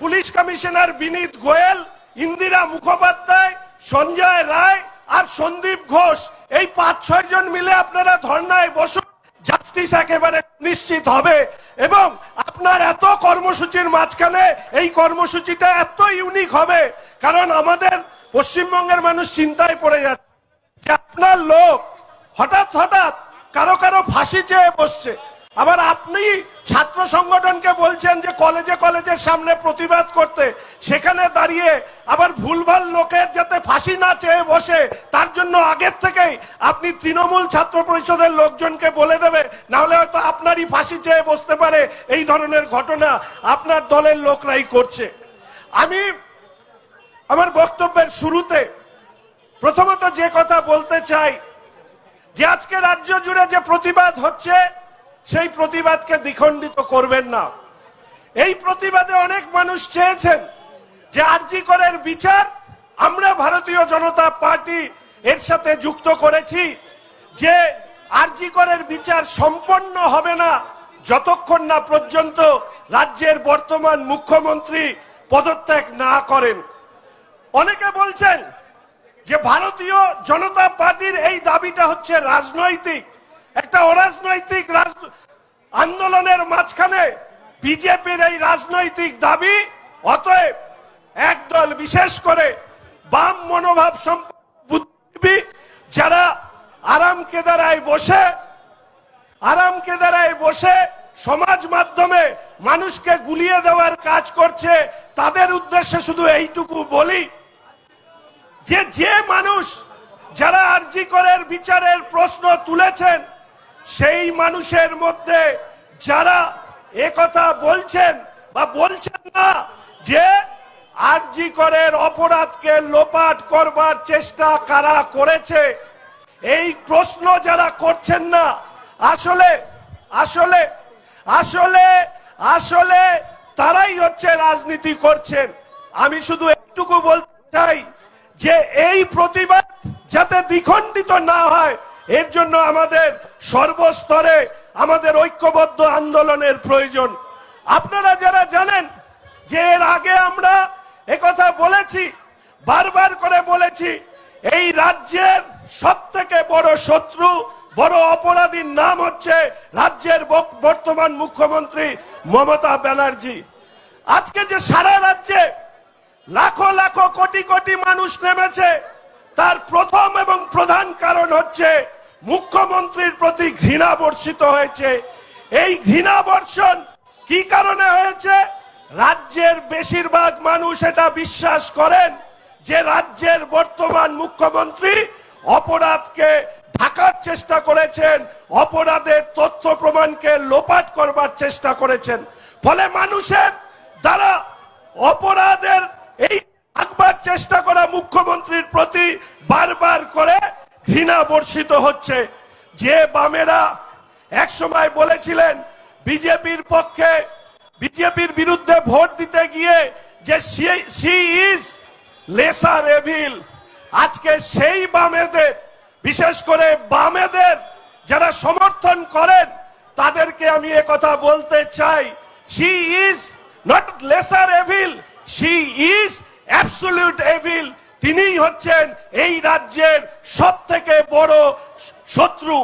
police commissioner Vineet Goyal, Indira Mukhopadhyay, Sanjay Roy আর সন্দীপ ঘোষ, এই ৫-৬ জন মিলে আপনারা ধর্নায় বসুন, জাস্টিস একেবারে নিশ্চিত হবে। এবং আপনার এত কর্মসূচির মাঝখানে এই কর্মসূচিটা এত ইউনিক হবে, কারণ আমাদের পশ্চিমবঙ্গের মানুষ চিন্তায় পড়ে যাচ্ছে যে আপনার লোক হঠাৎ কারো ফাঁসি চেয়ে বসছে, আবার আপনি ছাত্র সংগঠনকে বলছেন যে কলেজের সামনে প্রতিবাদ করতে, সেখানে দাঁড়িয়ে আবার ভুলভাল লোকের যাতে ফাঁসি না চেয়ে বসে তার জন্য আগের থেকেই আপনি তৃণমূল ছাত্র পরিষদের লোকজনকে বলে দেবে, না হলে হয়তো আপনারই ফাঁসি চেয়ে বসতে পারে। এই ধরনের ঘটনা আপনার দলের লোকরাই করছে। আমি আমার বক্তব্যের শুরুতে প্রথমত যে কথা বলতে চাই, যে আজকে রাজ্য জুড়ে যে প্রতিবাদ হচ্ছে, সেই প্রতিবাদকে দ্বিখণ্ডিত করবেন না। এই প্রতিবাদে অনেক মানুষ চেয়েছেন যে আরজি করের বিচার, আমরা ভারতীয় জনতা পার্টি এর সাথে যুক্ত করেছি যে আরজি করের বিচার সম্পন্ন হবে না যতক্ষণ না পর্যন্ত রাজ্যের বর্তমান মুখ্যমন্ত্রী পদত্যাগ না করেন। অনেকে বলছেন যে ভারতীয় জনতা পার্টির এই দাবিটা হচ্ছে রাজনৈতিক, একটা অরাজনৈতিক আন্দোলনের মাঝখানে বিজেপির এই রাজনৈতিক দাবি, অতএব একদল বিশেষ করে বাম মনোভাব বুদ্ধিজীবী যারা আরাম কেদারায় বসে সমাজ মাধ্যমে মানুষকে গুলিয়ে দেওয়ার কাজ করছে, তাদের উদ্দেশ্যে শুধু এইটুকু বলি যে মানুষ যারা আরজি করের বিচারের প্রশ্ন তুলেছেন, সেই মানুষের মধ্যে যারা একথা বলছেন বা বলছেন না যে আরজি করের অপরাধকে লোপাট করবার চেষ্টা কারা করেছে, এই প্রশ্ন যারা করছেন না, আসলে আসলে আসলে আসলে তারাই হচ্ছে রাজনীতি করছেন। আমি শুধু একটুকু বলতে চাই যে এই প্রতিবাদ যাতে দ্বিখণ্ডিত না হয়, এর জন্য আমাদের সর্বস্তরে আমাদের ঐক্যবদ্ধ আন্দোলনের প্রয়োজন। আপনারা যারা জানেন যে এর আগে আমরা একথা বলেছি, বারবার করে বলেছি, এই রাজ্যের সবথেকে বড় শত্রু বড় অপরাধীর নাম হচ্ছে রাজ্যের বর্তমান মুখ্যমন্ত্রী মমতা ব্যানার্জি। আজকে যে সারা রাজ্যে লাখো লাখো কোটি কোটি মানুষ নেমেছে, তার প্রথম এবং প্রধান কারণ হচ্ছে মুখ্যমন্ত্রীর প্রতি ঘৃণা বর্ষিত হয়েছে। এই ঘৃণা বর্ষণ কি কারণে হয়েছে? রাজ্যের বেশিরভাগ মানুষ এটা বিশ্বাস করেন যে রাজ্যের বর্তমান মুখ্যমন্ত্রী অপরাধকে ঢাকার চেষ্টা করেছেন, অপরাধের তথ্য প্রমাণকে লোপাট করবার চেষ্টা করেছেন। ফলে মানুষের দ্বারা অপরাধের এই ঢাকবার চেষ্টা করা মুখ্যমন্ত্রীর প্রতি বারবার করে ঘৃণা বর্ষিত হচ্ছে। যে বামেরা একসময় বলেছিলেন বিজেপির পক্ষে, বিজেপির বিরুদ্ধে ভোট দিতে গিয়ে যে সি ইজ লেসার এভিল, আজকে সেই বামেদের, বিশেষ করে বামেদের যারা সমর্থন করেন তাদেরকে আমি একথা বলতে চাই, she is not lesser evil, she is absolute evil. তিনিই হচ্ছেন এই রাজ্যের সব থেকে বড় শত্রু।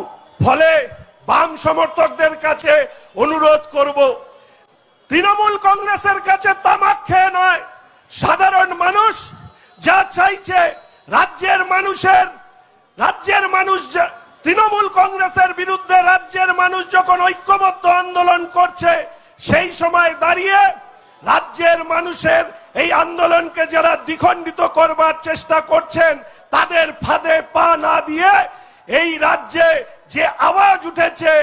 ফলে বাম সমর্থকদের কাছে অনুরোধ করব, তৃণমূল কংগ্রেসের কাছে তামাক খেয়ে নয়, সাধারণ মানুষ যা চাইছে, রাজ্যের মানুষ তৃণমূল কংগ্রেসের বিরুদ্ধে রাজ্যের মানুষ যখন ঐক্যবদ্ধ আন্দোলন করছে, সেই সময় দাঁড়িয়ে রাজ্যের মানুষের এই আন্দোলনকে যারা দ্বিখণ্ডিত করবার চেষ্টা করছেন তাদের ফাঁদে পা না দিয়ে এই রাজ্যে যে আওয়াজ উঠেছে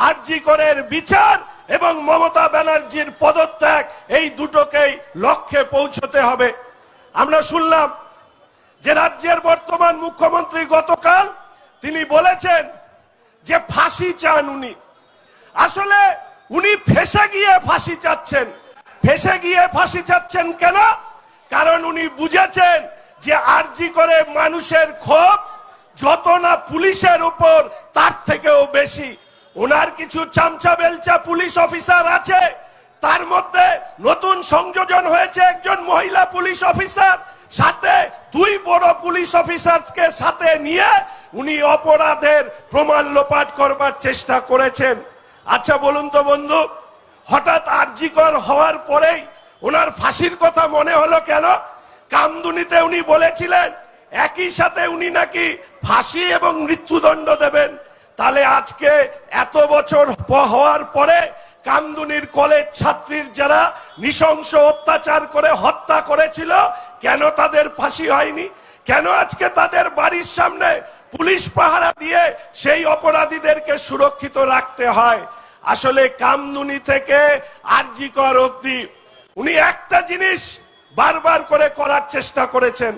আরজি করের বিচার এবং মমতা ব্যানার্জির পদত্যাগ, এই দুটোকেই লক্ষ্যে পৌঁছতে হবে। আমরা শুনলাম যে রাজ্যের বর্তমান মুখ্যমন্ত্রী গতকাল তিনি বলেছেন যে ফাঁসি চান উনি। আসলে উনি ফেঁসে গিয়ে ফাঁসি চাচ্ছেন। ফেঁসে গিয়ে ফাঁসি চাচ্ছেন কেন? কারণ উনি বুঝেছেন যে আরজি করে মানুষের ক্ষোভ যত না পুলিশের উপর তার থেকেও বেশি। ওনার কিছু চামচা বেলচা পুলিশ অফিসার আছে, তার মধ্যে নতুন সংযোজন হয়েছে একজন মহিলা পুলিশ অফিসার, সাথে দুই বড় পুলিশ অফিসারকে সাথে নিয়ে উনি অপরাধের প্রমাণ লোপাট করবার চেষ্টা করেছেন। আচ্ছা বলুন তো বন্ধু, হঠাৎ আরজিকর হওয়ার পরেই ওনার ফাঁসির কথা মনে হলো কেন? কামদুনিতে উনি বলেছিলেন একই সাথে উনি নাকি ফাঁসি এবং মৃত্যুদণ্ড দেবেন। তাহলে আজকে এত বছর হওয়ার পরে কামদুনির কলেজ ছাত্রীর যারা নৃশংস অত্যাচার করে হত্যা করেছিল, কেন তাদের ফাঁসি হয়নি? কেন আজকে তাদের বাড়ির সামনে পুলিশ পাহারা দিয়ে সেই অপরাধীদেরকে সুরক্ষিত রাখতে হয়? আসলে কামদুনি থেকে আরজিকর অবধি উনি একটা জিনিস বারবার করে করার চেষ্টা করেছেন,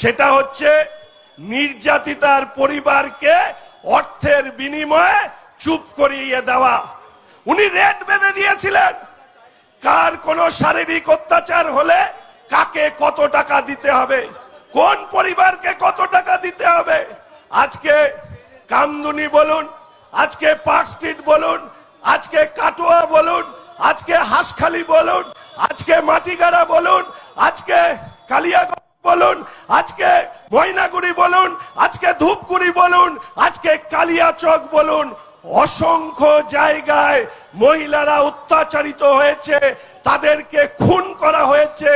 সেটা হচ্ছে নির্যাতিতার পরিবারকে অর্থের বিনিময়ে চুপ করিয়ে দেওয়া। উনি রেট বেঁধে দিয়েছিলেন কার কোন শারীরিক অত্যাচার হলে কাকে কত টাকা দিতে হবে, কোন পরিবারকে কত টাকা দিতে হবে। আজকে কামদুনি বলুন, আজকে পার্ক স্ট্রিট বলুন, আজকে কাটোয়া বলুন, আজকে হাঁসখালি বলুন, আজকে মাটিগাড়া বলুন, আজকে কালিয়াগঞ্জ বলুন, আজকে ময়নাগুড়ি বলুন, আজকে ধূপগুড়ি বলুন, আজকে কালিয়াচক বলুন, অসংখ্য জায়গায় মহিলারা অত্যাচারিত হয়েছে, তাদেরকে খুন করা হয়েছে।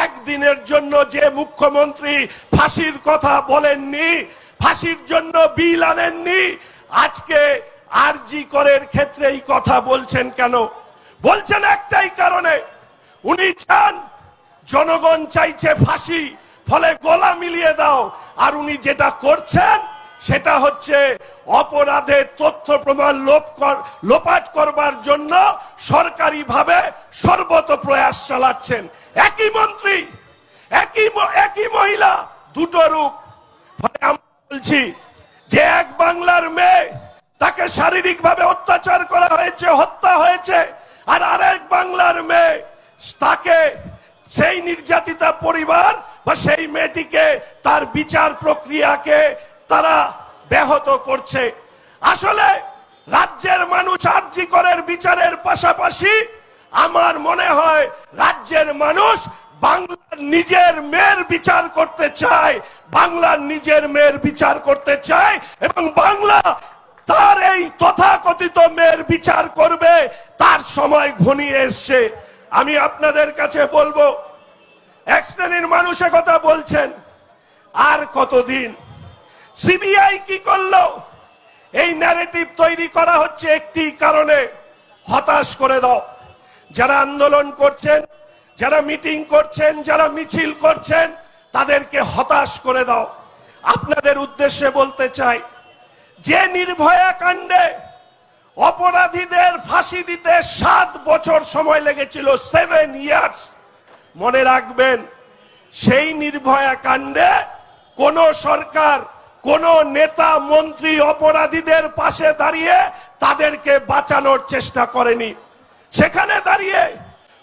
একদিনের জন্য যে মুখ্যমন্ত্রী ফাঁসির কথা বলেননি, ফাঁসির জন্য বিল আনেননি, আজকে আরজি করের ক্ষেত্রে এই কথা বলছেন কেন? বলছেন একটাই কারণে, উনি চান, জনগণ চাইছে ফাঁসি, ফলে গলা মিলিয়ে দাও। আর উনি যেটা করছেন সেটা হচ্ছে অপরাধের তথ্য প্রমাণ লোপাট করবার জন্য সরকারিভাবে সর্বত প্রয়াস চালাচ্ছেন। একই মন্ত্রী, একই মহিলা, দুটো রূপ। আমরা বলছি যে এক বাংলার মেয়ে, তাকে শারীরিকভাবে অত্যাচার করা হয়েছে, হত্যা হয়েছে, আর আরেক বাংলার মেয়ে, তাকে সেই নির্যাতিতা পরিবার বা সেই মেয়েটিকে তার বিচার প্রক্রিয়াকে তারা ব্যাহত করছে। আসলে রাজ্যের মানুষ আরজি করের বিচারের পাশাপাশি আমার মনে হয় রাজ্যের মানুষ বাংলার নিজের মেয়ের বিচার করতে চায়, বাংলার নিজের মেয়ের বিচার করতে চায়, এবং বাংলা তার এই তথাকথিত মেয়ের বিচার করবে, তার সময় ঘনিয়ে এসছে। আমি আপনাদের কাছে বলবো, এক শ্রেণীর মানুষ কথা বলছেন আর কতদিন। সিবিআই কি করলো? এই ন্যারেটিভ তৈরি করা হচ্ছে একটি কারণে, হতাশ করে দাও। যারা আন্দোলন করছেন, যারা মিটিং করছেন, যারা মিছিল করছেন, তাদেরকে হতাশ করে দাও। আপনাদের উদ্দেশ্যে বলতে চাই, যে নির্ভয়া কাণ্ডে অপরাধীদের ফাঁসি দিতে 7 বছর সময় লেগেছিল, 7 ইয়ার্স, মনে রাখবেন সেই নির্ভয়া কাণ্ডে কোন সরকার, কোন নেতা মন্ত্রী অপরাধীদের পাশে দাঁড়িয়ে তাদেরকে বাঁচানোর চেষ্টা করেনি। সেখানে দাঁড়িয়ে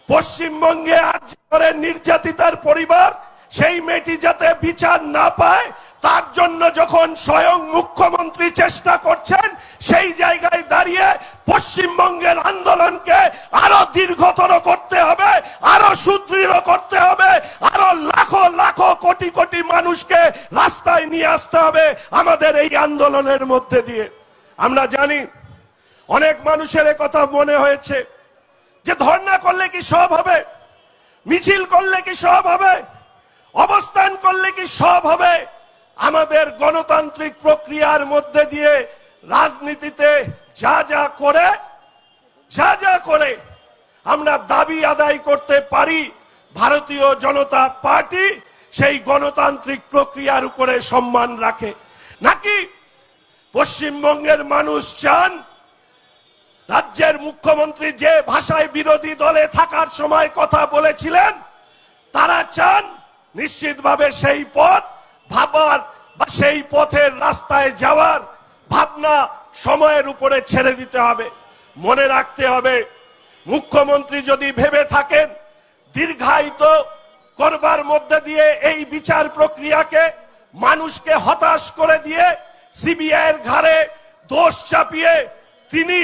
পশ্চিমবঙ্গে আজ করে নির্যাতিতার পরিবার, সেই মেয়েটি যাতে বিচার না পায় তার জন্য যখন স্বয়ং মুখ্যমন্ত্রী চেষ্টা করছেন, সেই জায়গায় দাঁড়িয়ে পশ্চিমবঙ্গের আন্দোলনকে আরো দীর্ঘতর করতে হবে, আরো সুদৃঢ় করতে হবে, আরো লাখো লাখো কোটি কোটি মানুষকে রাস্তায় নিয়ে আসতে হবে আমাদের এই আন্দোলনের মধ্যে দিয়ে। আমরা জানি অনেক মানুষের কথা মনে হয়েছে যে ধর্ণা করলে কি সব হবে, মিছিল করলে কি সব হবে, অবস্থান করলে কি সব হবে। আমাদের গণতান্ত্রিক প্রক্রিয়ার মধ্যে দিয়ে রাজনীতিতে যা যা করে আমরা দাবি আদায় করতে পারি, ভারতীয় জনতা পার্টি সেই গণতান্ত্রিক প্রক্রিয়ার উপরে সম্মান রাখে। নাকি পশ্চিমবঙ্গের মানুষ চান রাজ্যের মুখ্যমন্ত্রী যে ভাষায় বিরোধী দলে থাকার সময় কথা বলেছিলেন, তারা চান নিশ্চিতভাবে সেই পথ ভাবার বা সেই পথের রাস্তায় যাওয়ার ভাবনা সময়ের উপরে ছেড়ে দিতে হবে। মনে রাখতে হবে, মুখ্যমন্ত্রী যদি ভেবে থাকেন দীর্ঘায়িত করবার মধ্যে দিয়ে এই বিচার প্রক্রিয়াকে মানুষকে হতাশ করে দিয়ে সিবিআই এর ঘাড়ে দোষ চাপিয়ে তিনি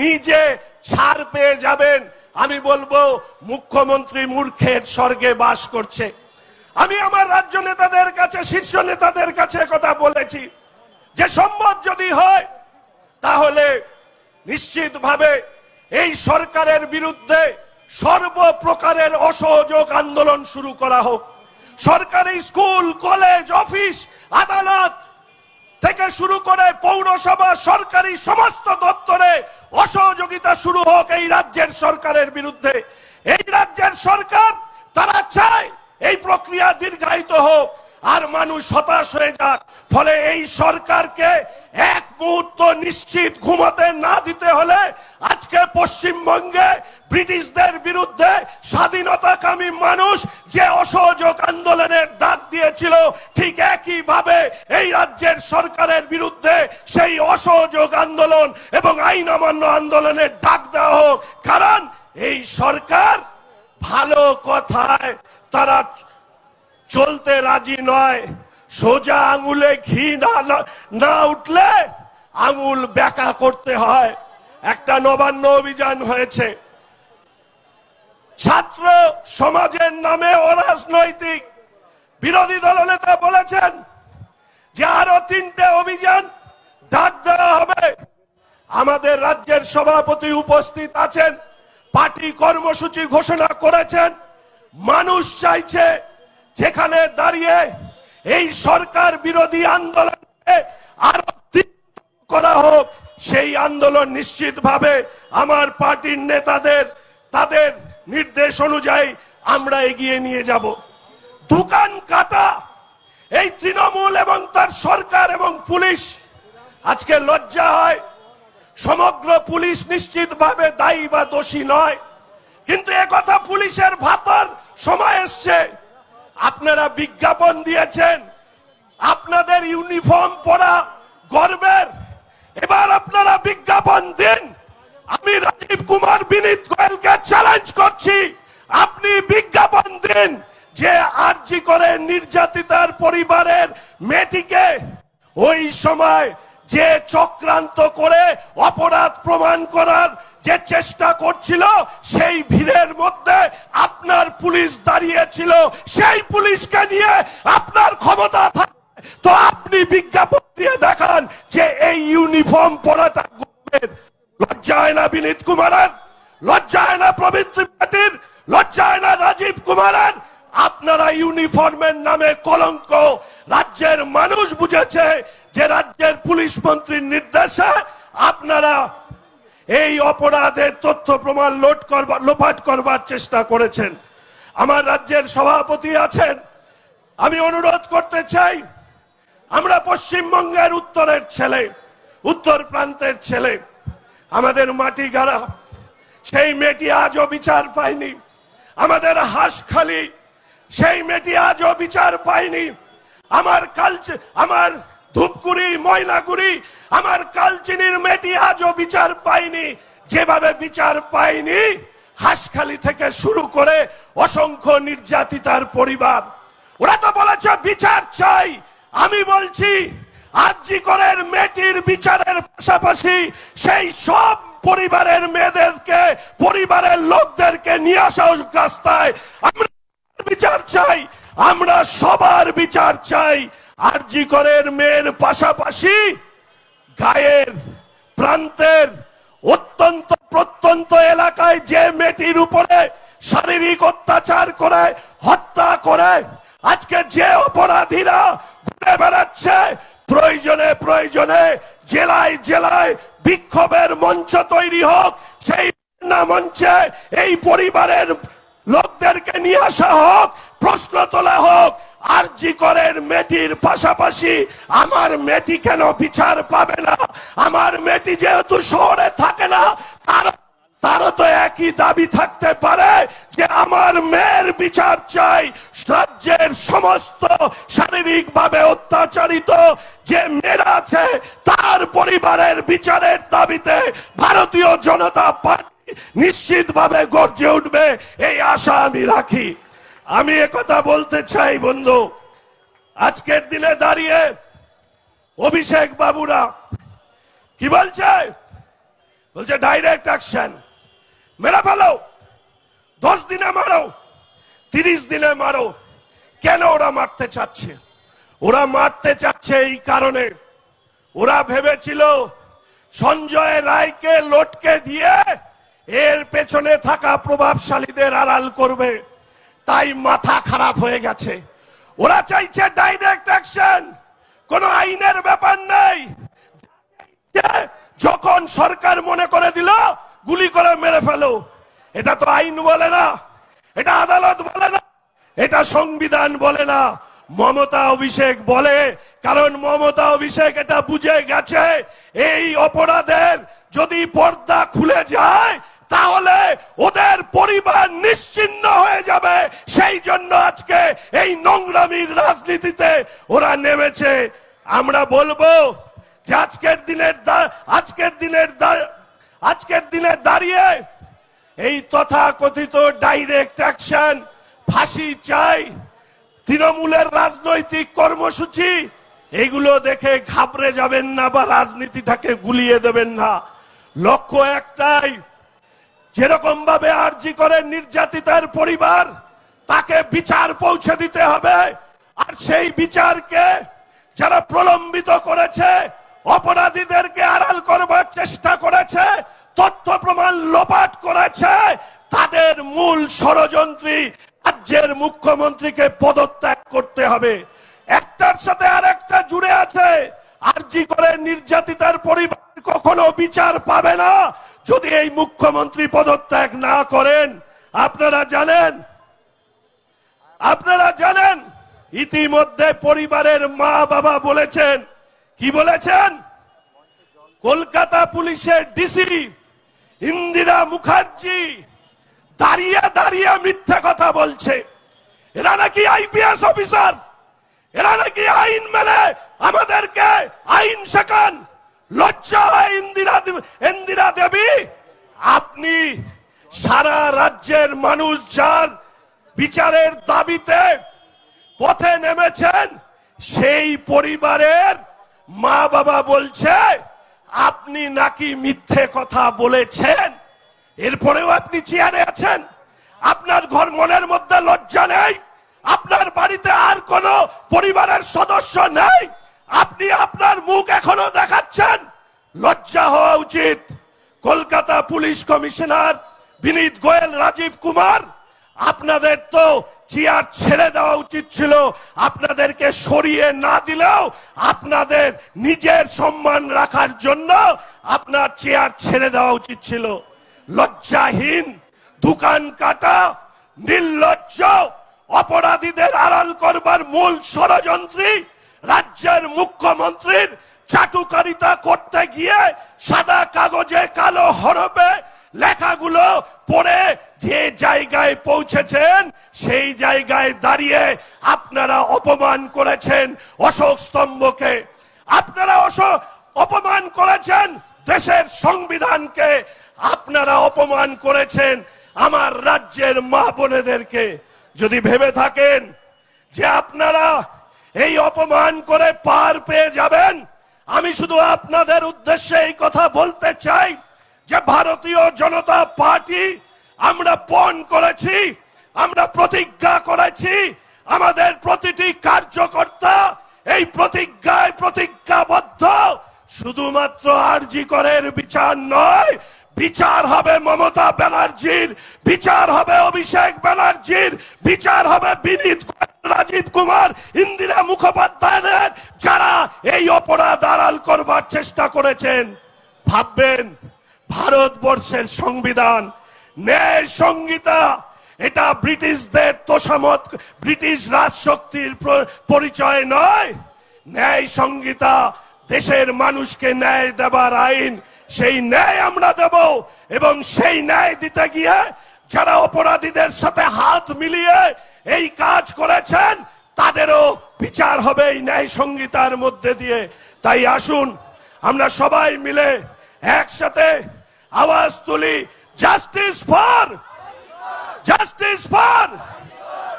নিজে ছাড় পেয়ে যাবেন, আমি বলবো মুখ্যমন্ত্রী মূর্খের স্বর্গে বাস করছে। আমি আমার রাজ্য নেতাদের কাছে, শীর্ষ নেতাদের কাছে কথা বলেছি যে সম্মত যদি হয় তাহলে নিশ্চিতভাবে এই সরকারের বিরুদ্ধে সর্বপ্রকারের অসহযোগ আন্দোলন শুরু করা হোক। সরকারি স্কুল, কলেজ, অফিস, আদালত থেকে শুরু করে পৌরসভা, সরকারি সমস্ত দপ্তরে অসহযোগিতা শুরু হোক এই রাজ্যের সরকারের বিরুদ্ধে। এই রাজ্যের সরকার তারা চায় এই প্রক্রিয়া দীর্ঘায়িত হোক আর মানুষ হতাশ হয়ে যাক। ফলে এই সরকারকে এক মুহূর্ত নিশ্চিত ঘুমাতে না দিতে হলে আজকে পশ্চিমবঙ্গে ব্রিটিশদের বিরুদ্ধে স্বাধীনতাকামী মানুষ যে অসহযোগ আন্দোলনের ডাক দিয়েছিল, ঠিক একই ভাবে এই রাজ্যের সরকারের বিরুদ্ধে সেই অসহযোগ আন্দোলন এবং আইন অমান্য আন্দোলনের ডাক দেওয়া হোক। কারণ এই সরকার ভালো কথায় তারা চলতে রাজি নয়। সোজা আঙুলে ঘি না উঠলে আঙুল বেঁকা করতে হয়। একটা নবান্ন অভিযান হয়েছে, ছাত্র সমাজের নামে অরাজনৈতিক বিরোধী দলনেতা বলেছেন যে আরো 3টে অভিযান ডাক দেওয়া হবে। আমাদের রাজ্যের সভাপতি উপস্থিত আছেন, পার্টি কর্মসূচি ঘোষণা করেছেন। মানুষ চাইছে যেখানে দাঁড়িয়ে এই সরকার বিরোধী আন্দোলনকে আরো করা হোক, সেই আন্দোলন নিশ্চিতভাবে আমার পার্টির নেতাদের তাদের নির্দেশ অনুযায়ী আমরা এগিয়ে নিয়ে যাব। দোকান কাটা এই তৃণমূল এবং তার সরকার এবং পুলিশ, আজকে লজ্জা হয় সমগ্র পুলিশ নিশ্চিতভাবে দায়ী বা দোষী নয়, কিন্তু একথা পুলিশের ভাবার সময় এসছে। আপনারা বিজ্ঞাপন দিয়েছেন, আপনাদের ইউনিফর্ম পরা গর্বের, এবার আপনারা বিজ্ঞাপন দিন। আমি রাজীব কুমার বিনীত গোয়েলকে চ্যালেঞ্জ করছি, আপনি বিজ্ঞাপন দিন যে আরজি করে নির্যাতিতার পরিবারের মেয়েটিকে ওই সময় যে চক্রান্ত করে অপরাধ প্রমাণ করার যে চেষ্টা করছিল, সেই ভিড়ের মধ্যে আপনার পুলিশ দাঁড়িয়েছিল। সেই পুলিশকে নিয়ে আপনার ক্ষমতা থাকে তো আপনি বিজ্ঞাপন দিয়ে দেখান যে এই ইউনিফর্ম কম পড়াটা গর্বের। লজ্জা হয় না বিনীত কুমারের? লজ্জা হয় না প্রবীণ ত্রিপাঠীর? লজ্জা হয় না রাজীব কুমারের? আপনারা ইউনিফর্মের নামে কলঙ্ক। রাজ্যের মানুষ বুঝেছে যে রাজ্যের পুলিশ মন্ত্রীর নির্দেশে আপনারা এই অপরাধের তথ্য প্রমাণ লোপাট করবার চেষ্টা করেছেন। আমার রাজ্যের সভাপতি আছেন, আমি অনুরোধ করতে চাই, আমরা পশ্চিমবঙ্গের উত্তরের ছেলে, উত্তর প্রান্তের ছেলে, আমাদের মাটি গাড়া সেই মেয়েটি আজও বিচার পায়নি। আমাদের হাঁসখালি সেই মেয়েটি আজও বিচার পায়নি। আমার ধূপগুড়ি, ময়নাগুড়ি, আমার কালচিনির মেয়েটি আজও বিচার পায়নি। যেভাবে বিচার পায়নি হাঁসখালি থেকে শুরু করে অসংখ্য নির্যাতিতার পরিবার। ওরা তো বলেছে বিচার চাই। আমি বলছি আরজি করের মেয়েটির বিচারের পাশাপাশি সেই সব পরিবারের মেয়েদেরকে, পরিবারের লোকদেরকে নিয়ে আসা রাস্তায়। আমরা বিচার চাই, আমরা সবার বিচার চাই। আরজি করের মেয়ের পাশাপাশি গায়ের প্রান্তের অত্যন্ত প্রত্যন্ত এলাকায় যে মেয়েটির উপরে শারীরিক অত্যাচার করে, হত্যা করে, আজকে যে অপরাধীরা ঘুরে বেড়াচ্ছে, প্রয়োজনে প্রয়োজনে জেলায় জেলায় বিক্ষোভের মঞ্চ তৈরি হোক, সেই মঞ্চে এই পরিবারের লোকদেরকে নিয়ে আসা হোক, প্রশ্ন তোলা হোক। আরজি করের মেয়েটির পাশাপাশি আমার মেয়েটি কেন বিচার পাবে না? আমার মেয়েটি যেহেতু শহরে থাকে না, তারও তো একই দাবি থাকতে পারে যে আমার মেয়ের বিচার চাই। রাজ্যের সমস্ত শারীরিক ভাবে অত্যাচারিত যে মেয়েরা আছে তার পরিবারের বিচারের দাবিতে ভারতীয় জনতা পার্টি নিশ্চিতভাবে গর্জে উঠবে, এই আশা আমি রাখি। আমি একথা বলতে চাই বন্ধু, আজকের দিনে দাঁড়িয়ে অভিষেক বাবুরা কি বলছে? বলছে ডাইরেক্ট অ্যাকশন, মেরে ফেলো, 10 দিনে মারো, 30 দিনে মারো। কেন ওরা মারতে চাচ্ছে? ওরা মারতে চাচ্ছে এই কারণে, ওরা ভেবেছিল সঞ্জয় রায়কে লটকে দিয়ে এর পেছনে থাকা প্রভাবশালীদের আড়াল করবে, তাই মাথা খারাপ হয়ে গেছে। ওরা চাইছে ডাইরেক্ট অ্যাকশন, কোন আইনের ব্যাপার নেই। যখন সরকার মনে করে দিল গুলি করে মেরে ফেলো, এটা তো আইন বলে না, এটা আদালত বলে না, এটা সংবিধান বলে না, মমতা অভিষেক বলে। কারণ মমতা অভিষেক এটা বুঝে গেছে এই অপরাধের যদি পর্দা খুলে যায় তাহলে ওদের পরিবার নিশ্চিহ্ন হয়ে যাবে। সেই জন্য আজকে এই নোংরামির রাজনীতিতে ওরা নেমেছে। আমরা বলবো যে আজকের দিনে দাঁড়িয়ে এই তথাকথিত ডাইরেক্ট অ্যাকশন, ফাঁসি চাই, তৃণমূলের রাজনৈতিক কর্মসূচি, এগুলো দেখে ঘাবড়ে যাবেন না বা রাজনীতিটাকে গুলিয়ে দেবেন না। লক্ষ্য একটাই, যেরকম ভাবে আরজি করে নির্যাতিতার পরিবার, তাকে বিচার পৌঁছে দিতে হবে। আর সেই বিচারকে যারা প্রলম্বিত করেছে, অপরাধীদেরকে আড়াল করবার চেষ্টা করেছে, তথ্য প্রমাণ লোপাট করেছে, তাদের মূল ষড়যন্ত্রী রাজ্যের মুখ্যমন্ত্রীকে পদত্যাগ করতে হবে। একটার সাথে আরেকটা জুড়ে আছে। আরজি করে নির্যাতিতার পরিবার কখনো বিচার পাবে না যদি এই মুখ্যমন্ত্রী পদত্যাগ না করেন। আপনারা জানেন ইতিমধ্যে পরিবারের মা বাবা বলেছেন, কি বলেছেন? কলকাতা পুলিশের ডিসি ইন্দিরা মুখার্জি দাঁড়িয়ে দাঁড়িয়ে মিথ্যে কথা বলছে। এরা নাকি আইপিএস অফিসার, এরা নাকি আইন মেনে আমাদেরকে আইন শেখান। লজ্জা হয় ইন্দিরা দেবী? আপনি সারা রাজ্যের মানুষ যার বিচারের দাবিতে পথে নেমেছেন, সেই পরিবারের মা বাবা বলছে আপনি নাকি মিথ্যে কথা বলেছেন। এরপরেও আপনি চেয়ারে আছেন, আপনার ঘর মনের মধ্যে লজ্জা নেই? আপনার বাড়িতে আর কোন পরিবারের সদস্য নেই, আপনি আপনার মুখ এখনো দেখাচ্ছেন? লজ্জা হওয়া উচিত। কলকাতা পুলিশ কমিশনার বিনীত গোয়েল, রাজীব কুমার, আপনাদের তো চেয়ার ছেড়ে দেওয়া উচিত ছিল। আপনাদেরকে সরিয়ে না দিলেও আপনাদের নিজের সম্মান রাখার জন্য আপনার চেয়ার ছেড়ে দেওয়া উচিত ছিল। লজ্জাহীন, দোকান কাটা, নির্লজ্জ, অপরাধীদের আড়াল করবার মূল ষড়যন্ত্রী রাজ্যের মুখ্যমন্ত্রীর চাটুকারিতা করতে গিয়ে সাদা কাগজে কালো হরফে লেখাগুলো পড়ে যে জায়গায় পৌঁছেছেন সেই জায়গায় দাঁড়িয়ে আপনারা অপমান করেছেন অশোক স্তম্ভকে, আপনারা অপমান করেছেন দেশের সংবিধানকে, আপনারা অপমান করেছেন আমার রাজ্যের মা বোনেদেরকে। যদি ভেবে থাকেন যে আপনারা এই অপমান করে পার পেয়ে যাবেন, আমি শুধু আপনাদের উদ্দেশ্যে এই কথা বলতে চাই যে ভারতীয় জনতা পার্টি আমরা পণ করেছি, আমরা প্রতিজ্ঞা করেছি, আমাদের প্রতিটি কার্যকর্তা এই প্রতিজ্ঞায় প্রতিজ্ঞাবদ্ধ। শুধুমাত্র আরজি করের বিচার নয়, বিচার হবে মমতা ব্যানার্জির, বিচার হবে অভিষেক ব্যানার্জির, বিচার হবে বিনীত, রাজীব কুমার, ইন্দিরা মুখোপাধ্যায়দের, যারা এই অপরাধ আড়াল করবার চেষ্টা করেছেন। ভাববেন ভারতবর্ষের সংবিধান, ন্যায় সংহিতা, এটা ব্রিটিশদের তোষামত, ব্রিটিশ রাজশক্তির পরিচয় নয়। ন্যায় সংহিতা দেশের মানুষকে ন্যায় দেবার আইন, সেই ন্যায় আমরা দেব। এবং সেই ন্যায় দিতে গিয়ে যারা অপরাধীদের সাথে হাত মিলিয়ে এই কাজ করেছেন তাদেরও বিচার হবে এই ন্যায় সংহিতার মধ্যে দিয়ে। তাই আসুন আমরা সবাই মিলে একসাথে আওয়াজ তুলি, justice for, justice for,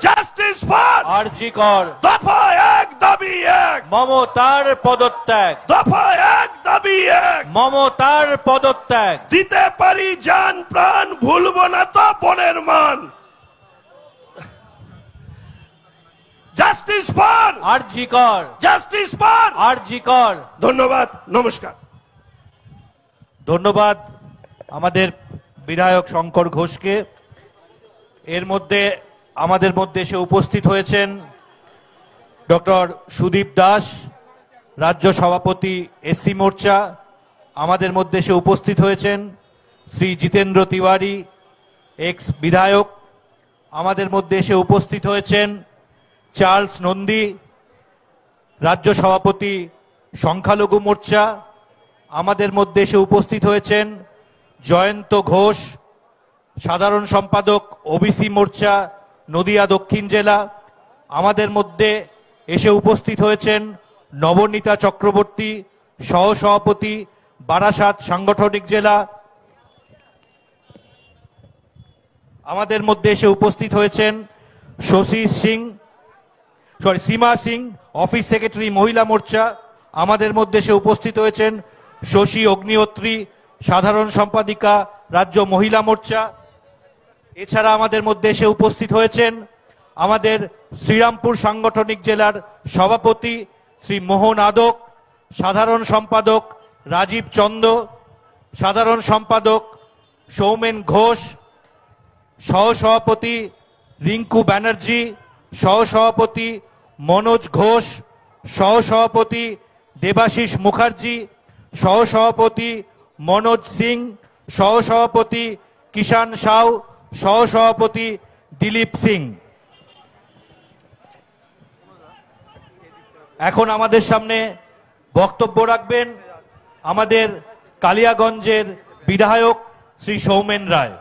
justice for RG Kar. দফা এক, দাবি এক, মমতার পদত্যাগ। দফা এক, দাবি এক, মমতার পদত্যাগ। দিতে পারি জান প্রাণ, ভুলবো না তো বোনের মান। জাস্টিস ফর আরজি কর, জাস্টিস ফর আরজি কর। ধন্যবাদ, নমস্কার। ধন্যবাদ আমাদের বিধায়ক শঙ্কর ঘোষকে। এর মধ্যে আমাদের মধ্যে এসে উপস্থিত হয়েছেন ডক্টর সুদীপ দাস, রাজ্য সভাপতি এসসি মোর্চা। আমাদের মধ্যে এসে উপস্থিত হয়েছেন শ্রী জিতেন্দ্র তিওয়ারি, এক্স বিধায়ক। আমাদের মধ্যে এসে উপস্থিত হয়েছেন চার্লস নন্দী, রাজ্য সভাপতি সংখ্যালঘু মোর্চা। আমাদের মধ্যে এসে উপস্থিত হয়েছেন জয়ন্ত ঘোষ, সাধারণ সম্পাদক ওবিসি মোর্চা নদিয়া দক্ষিণ জেলা। আমাদের মধ্যে এসে উপস্থিত হয়েছেন নবনীতা চক্রবর্তী, সহসভাপতি বারাসাত সাংগঠনিক জেলা। আমাদের মধ্যে এসে উপস্থিত হয়েছেন সীমা সিং, অফিস সেক্রেটারি মহিলা মোর্চা। আমাদের মধ্যে এসে উপস্থিত হয়েছেন শশী অগ্নিহোত্রী, সাধারণ সম্পাদিকা রাজ্য মহিলা মোর্চা। এছাড়া আমাদের মধ্যে এসে উপস্থিত হয়েছেন আমাদের শ্রীরামপুর সাংগঠনিক জেলার সভাপতি শ্রী মোহন আদক, সাধারণ সম্পাদক রাজীব চন্দ, সাধারণ সম্পাদক সৌমেন ঘোষ, সহসভাপতি রিঙ্কু ব্যানার্জি, সহসভাপতি মনোজ ঘোষ, সহসভাপতি দেবাশিস মুখার্জি, সহসভাপতি মনোজ সিং, সহসভাপতি কিষান সাউ, সহসভাপতি দিলীপ সিং। এখন আমাদের সামনে বক্তব্য রাখবেন আমাদের কালিয়াগঞ্জের বিধায়ক শ্রী সৌমেন রায়।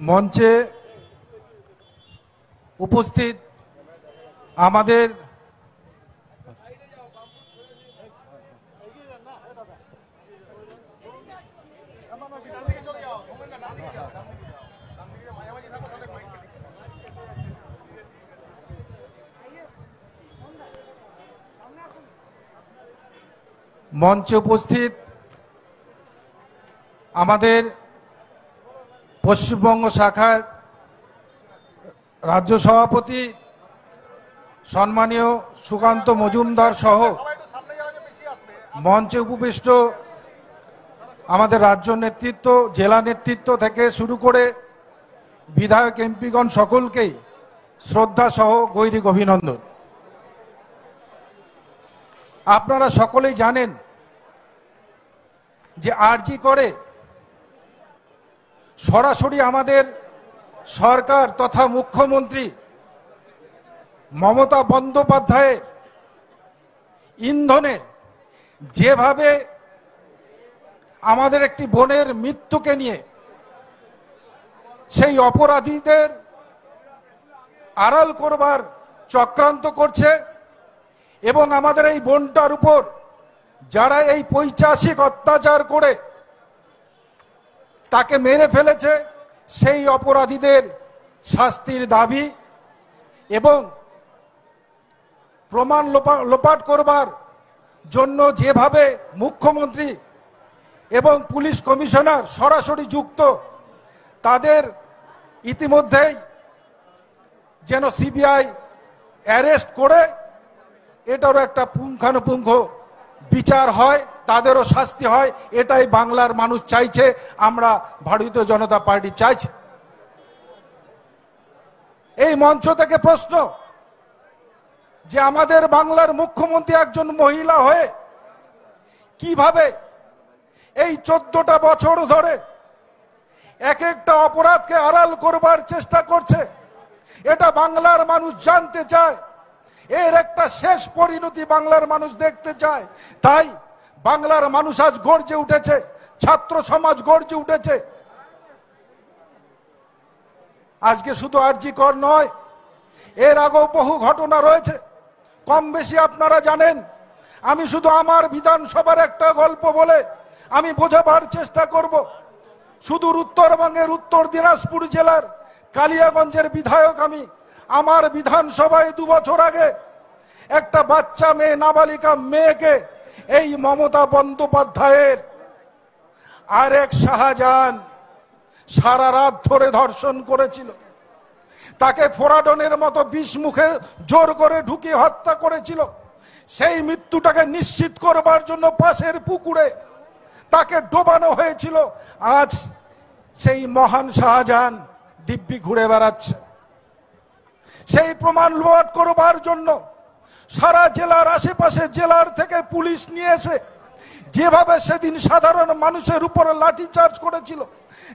মঞ্চে উপস্থিত আমাদের মঞ্চে উপস্থিত আমাদের পশ্চিমবঙ্গ শাখার রাজ্য সভাপতি সম্মানীয় সুকান্ত মজুমদার সহ মঞ্চে উপবিষ্ট আমাদের রাজ্য নেতৃত্ব, জেলা নেতৃত্ব থেকে শুরু করে বিধায়ক এমপিগণ সকলকেই শ্রদ্ধা সহ গৈরিক অভিনন্দন। আপনারা সকলেই জানেন যে আরজি করে সরাসরি আমাদের সরকার তথা মুখ্যমন্ত্রী মমতা বন্দ্যোপাধ্যায়ের ইন্ধনে যেভাবে আমাদের একটি বোনের মৃত্যুকে নিয়ে সেই অপরাধীদের আড়াল করবার চক্রান্ত করছে এবং আমাদের এই বোনটার উপর যারা এই পৈশাচিক অত্যাচার করে তাকে মেরে ফেলেছে সেই অপরাধীদের শাস্তির দাবি এবং প্রমাণ লোপাট করবার জন্য যেভাবে মুখ্যমন্ত্রী এবং পুলিশ কমিশনার সরাসরি যুক্ত, তাদের ইতিমধ্যেই যেন সিবিআই অ্যারেস্ট করে এটারও একটা পুঙ্খানুপুঙ্খ বিচার হয়, তাদেরও শাস্তি হয়, এটাই বাংলার মানুষ চাইছে, আমরা ভারতীয় জনতা পার্টি চাইছে। এই মঞ্চ থেকে প্রশ্ন যে আমাদের বাংলার মুখ্যমন্ত্রী একজন মহিলা হয়ে কিভাবে এই 14টা বছর ধরে এক একটা অপরাধকে আড়াল করবার চেষ্টা করছে, এটা বাংলার মানুষ জানতে চায়। এর একটা শেষ পরিণতি বাংলার মানুষ দেখতে চায়। তাই বাংলার মানুষ আজ গর্জে উঠেছে, ছাত্র সমাজ গর্জে উঠেছে। আজকে শুধু আরজি কর নয়, এর আগেও বহু ঘটনা রয়েছে, কম বেশি আপনারা জানেন। আমি শুধু আমার বিধানসভার একটা গল্প বলে আমি বোঝাবার চেষ্টা করব। সুদূর উত্তরবঙ্গের উত্তর দিনাজপুর জেলার কালিয়াগঞ্জের বিধায়ক আমি। আমার বিধানসভায় 2 বছর আগে একটা বাচ্চা মেয়ে, নাবালিকা মেয়েকে এই মমতা বন্দ্যোপাধ্যায়ের আরেক শাহজাহান সারা রাত ধরে ধর্ষণ করেছিল। তাকে ফোরাডনের মতো বিষ মুখে জোর করে ঢুকিয়ে হত্যা করেছিল। সেই মৃত্যুটাকে নিশ্চিত করবার জন্য পাশের পুকুরে তাকে ডোবানো হয়েছিল। আজ সেই মহান শাহজাহান দিব্যি ঘুরে বেড়াচ্ছে। সেই প্রমাণ লোপাট করবার জন্য সারা জেলার আশেপাশে জেলার থেকে পুলিশ নিয়ে এসে যেভাবে সেদিন সাধারণ মানুষের উপর লাঠিচার্জ করেছিল,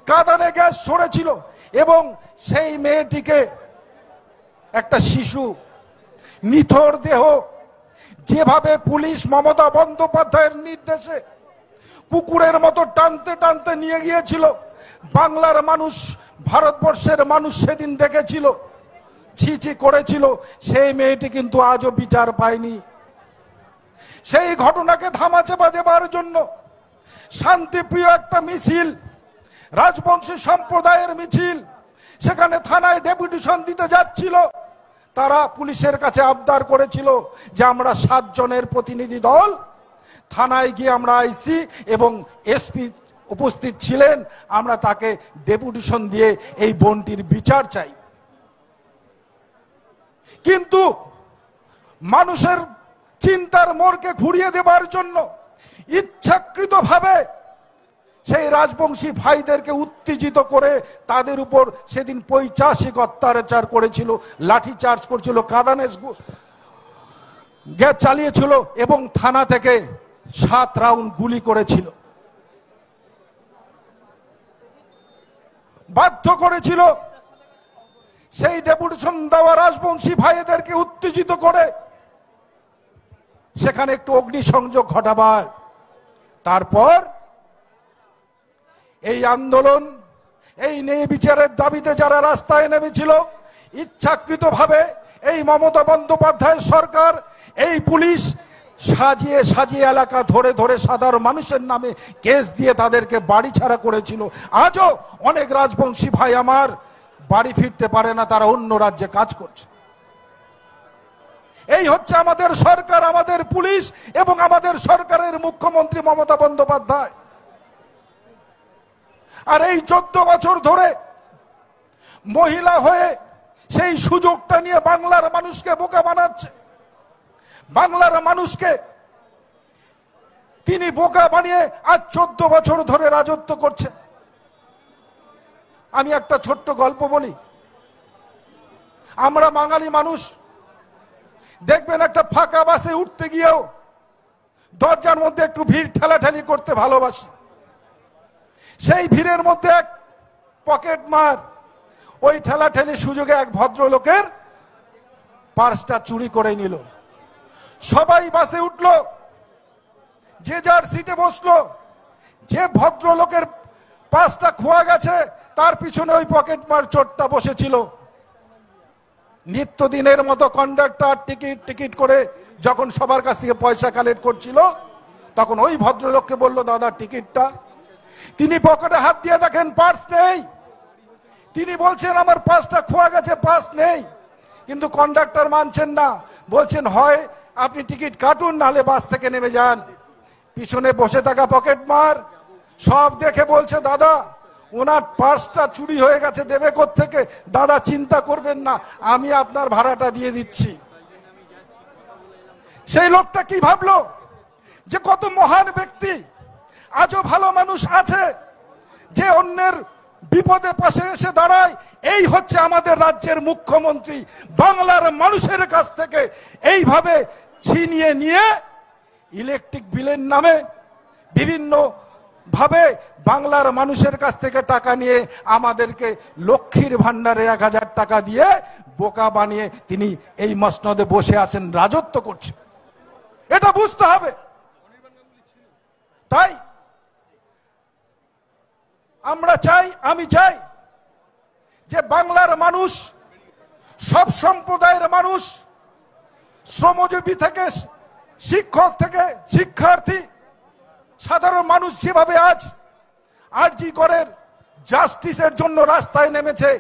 কাঁদানে গ্যাস ছড়েছিল এবং সেই মেয়েটিকে, একটা শিশু নিথর দেহ, যেভাবে পুলিশ মমতা বন্দ্যোপাধ্যায়ের নির্দেশে কুকুরের মতো টানতে টানতে নিয়ে গিয়েছিল, বাংলার মানুষ, ভারতবর্ষের মানুষ সেদিন দেখেছিল, ছিছি করেছিল। সেই মেয়েটি কিন্তু আজও বিচার পায়নি। সেই ঘটনাকে ধামাচাপা দেবার জন্য শান্তিপ্রিয় একটা মিছিল, রাজবংশী সম্প্রদায়ের মিছিল, সেখানে থানায় ডেপুটেশন দিতে যাচ্ছিল। তারা পুলিশের কাছে আবদার করেছিল যে আমরা 7 জনের প্রতিনিধি দল থানায় গিয়ে আমরা আইসি এবং এসপি উপস্থিত ছিলেন, আমরা তাকে ডেপুটেশন দিয়ে এই বোনটির বিচার চাই। কিন্তু মানুষের চিন্তার মোড়কে ঘুরিয়ে দেবার জন্য ইচ্ছাকৃতভাবে সেই রাজবংশী ভাইদেরকে উত্তেজিত করে তাদের উপর সেদিন পৈশাচিক অত্যাচার করেছিল, লাঠি চার্জ করেছিল, কাঁদানে গ্যাস চালিয়েছিল এবং থানা থেকে 7 রাউন্ড গুলি করেছিল। বাধ্য করেছিল সেই ডেপুটেশন দেওয়া রাজবংশী ভাইদেরকে উত্তেজিত করে সেখানে একটু অগ্নিসংযোগ ঘটাবার। তারপর এই আন্দোলন, এই ন্যায় বিচারের দাবিতে যারা রাস্তায় নেমেছিল, ইচ্ছাকৃতভাবে এই মমতা বন্দ্যোপাধ্যায় সরকার, এই পুলিশ সাজিয়ে সাজিয়ে এলাকা ধরে ধরে সাধারণ মানুষের নামে কেস দিয়ে তাদেরকে বাড়ি ছাড়া করেছিল। আজও অনেক রাজবংশী ভাই আমার বাড়ি ফিরতে পারে না, তারা অন্য রাজ্যে কাজ করছে। এই হচ্ছে আমাদের সরকার, আমাদের পুলিশ এবং আমাদের সরকারের মুখ্যমন্ত্রী মমতা বন্দ্যোপাধ্যায়। আর এই 14 বছর ধরে মহিলা হয়ে সেই সুযোগটা নিয়ে বাংলার মানুষকে বোকা বানাচ্ছে। বাংলার মানুষকে তিনি বোকা বানিয়ে আজ 14 বছর ধরে রাজত্ব করছে। আমি একটা ছোট্ট গল্প বলি। আমরা বাঙালি মানুষ, দেখবেন একটা ফাঁকা বাসে উঠতে গিয়েও দরজার মধ্যে একটু ভিড় ঠেলাঠেলি করতে ভালোবাসি। সেই ভিড়ের মধ্যে এক পকেট মার ওই ঠেলাঠেলি সুযোগে এক ভদ্রলোকের পার্সটা চুরি করে নিল। সবাই বাসে উঠলো, যে যার সিটে বসলো। যে ভদ্রলোকের পার্সটা খোয়া গেছে তার পিছনে ওই পকেট মার চোরটা বসেছিল। নিত্যদিনের মতো কন্ডাক্টর টিকিট করে যখন সবার কাছ থেকে পয়সা কালেক্ট করছিল, তখন ওই ভদ্রলোককে বলল, দাদা টিকিটটা। তিনি পকেটে হাত দিয়ে দেখেন পার্স নেই। তিনি বলছেন আমার পার্সটা খোয়া গেছে, পার্স নেই। কিন্তু কন্ডাক্টর মানছেন না, বলছেন হয় আপনি টিকিট কাটুন, নাহলে বাস থেকে নেমে যান। পিছনে বসে থাকা পকেট মার সব দেখে বলছে, দাদা ওনার পার্সটা চুরি হয়ে গেছে, দেবে কোত্থেকে? দাদা চিন্তা করবেন না, আমি আপনার ভাড়াটা দিয়ে দিচ্ছি। সেই লোকটা কি ভাবলো যে কত মহান ব্যক্তি, আজও ভালো মানুষ আছে যে অন্যের বিপদে পাশে এসে দাঁড়ায়। এই হচ্ছে আমাদের রাজ্যের মুখ্যমন্ত্রী। বাংলার মানুষের কাছ থেকে এইভাবে ছিনিয়ে নিয়ে ইলেকট্রিক বিলের নামে বিভিন্ন ভাবে বাংলার মানুষের কাছ থেকে টাকা নিয়ে আমাদেরকে লক্ষ্মীর ভান্ডারে 1000 টাকা দিয়ে বোকা বানিয়ে তিনি এই মসনদে বসে আছেন, রাজত্ব করছে। এটা বুঝতে হবে। তাই আমরা চাই, আমি চাই যে বাংলার মানুষ, সব সম্প্রদায়ের মানুষ, শ্রমজীবী থেকে শিক্ষক থেকে শিক্ষার্থী, সাধারণ মানুষ যেভাবে আজ আরজি করের জাস্টিসের জন্য রাস্তায় নেমেছে,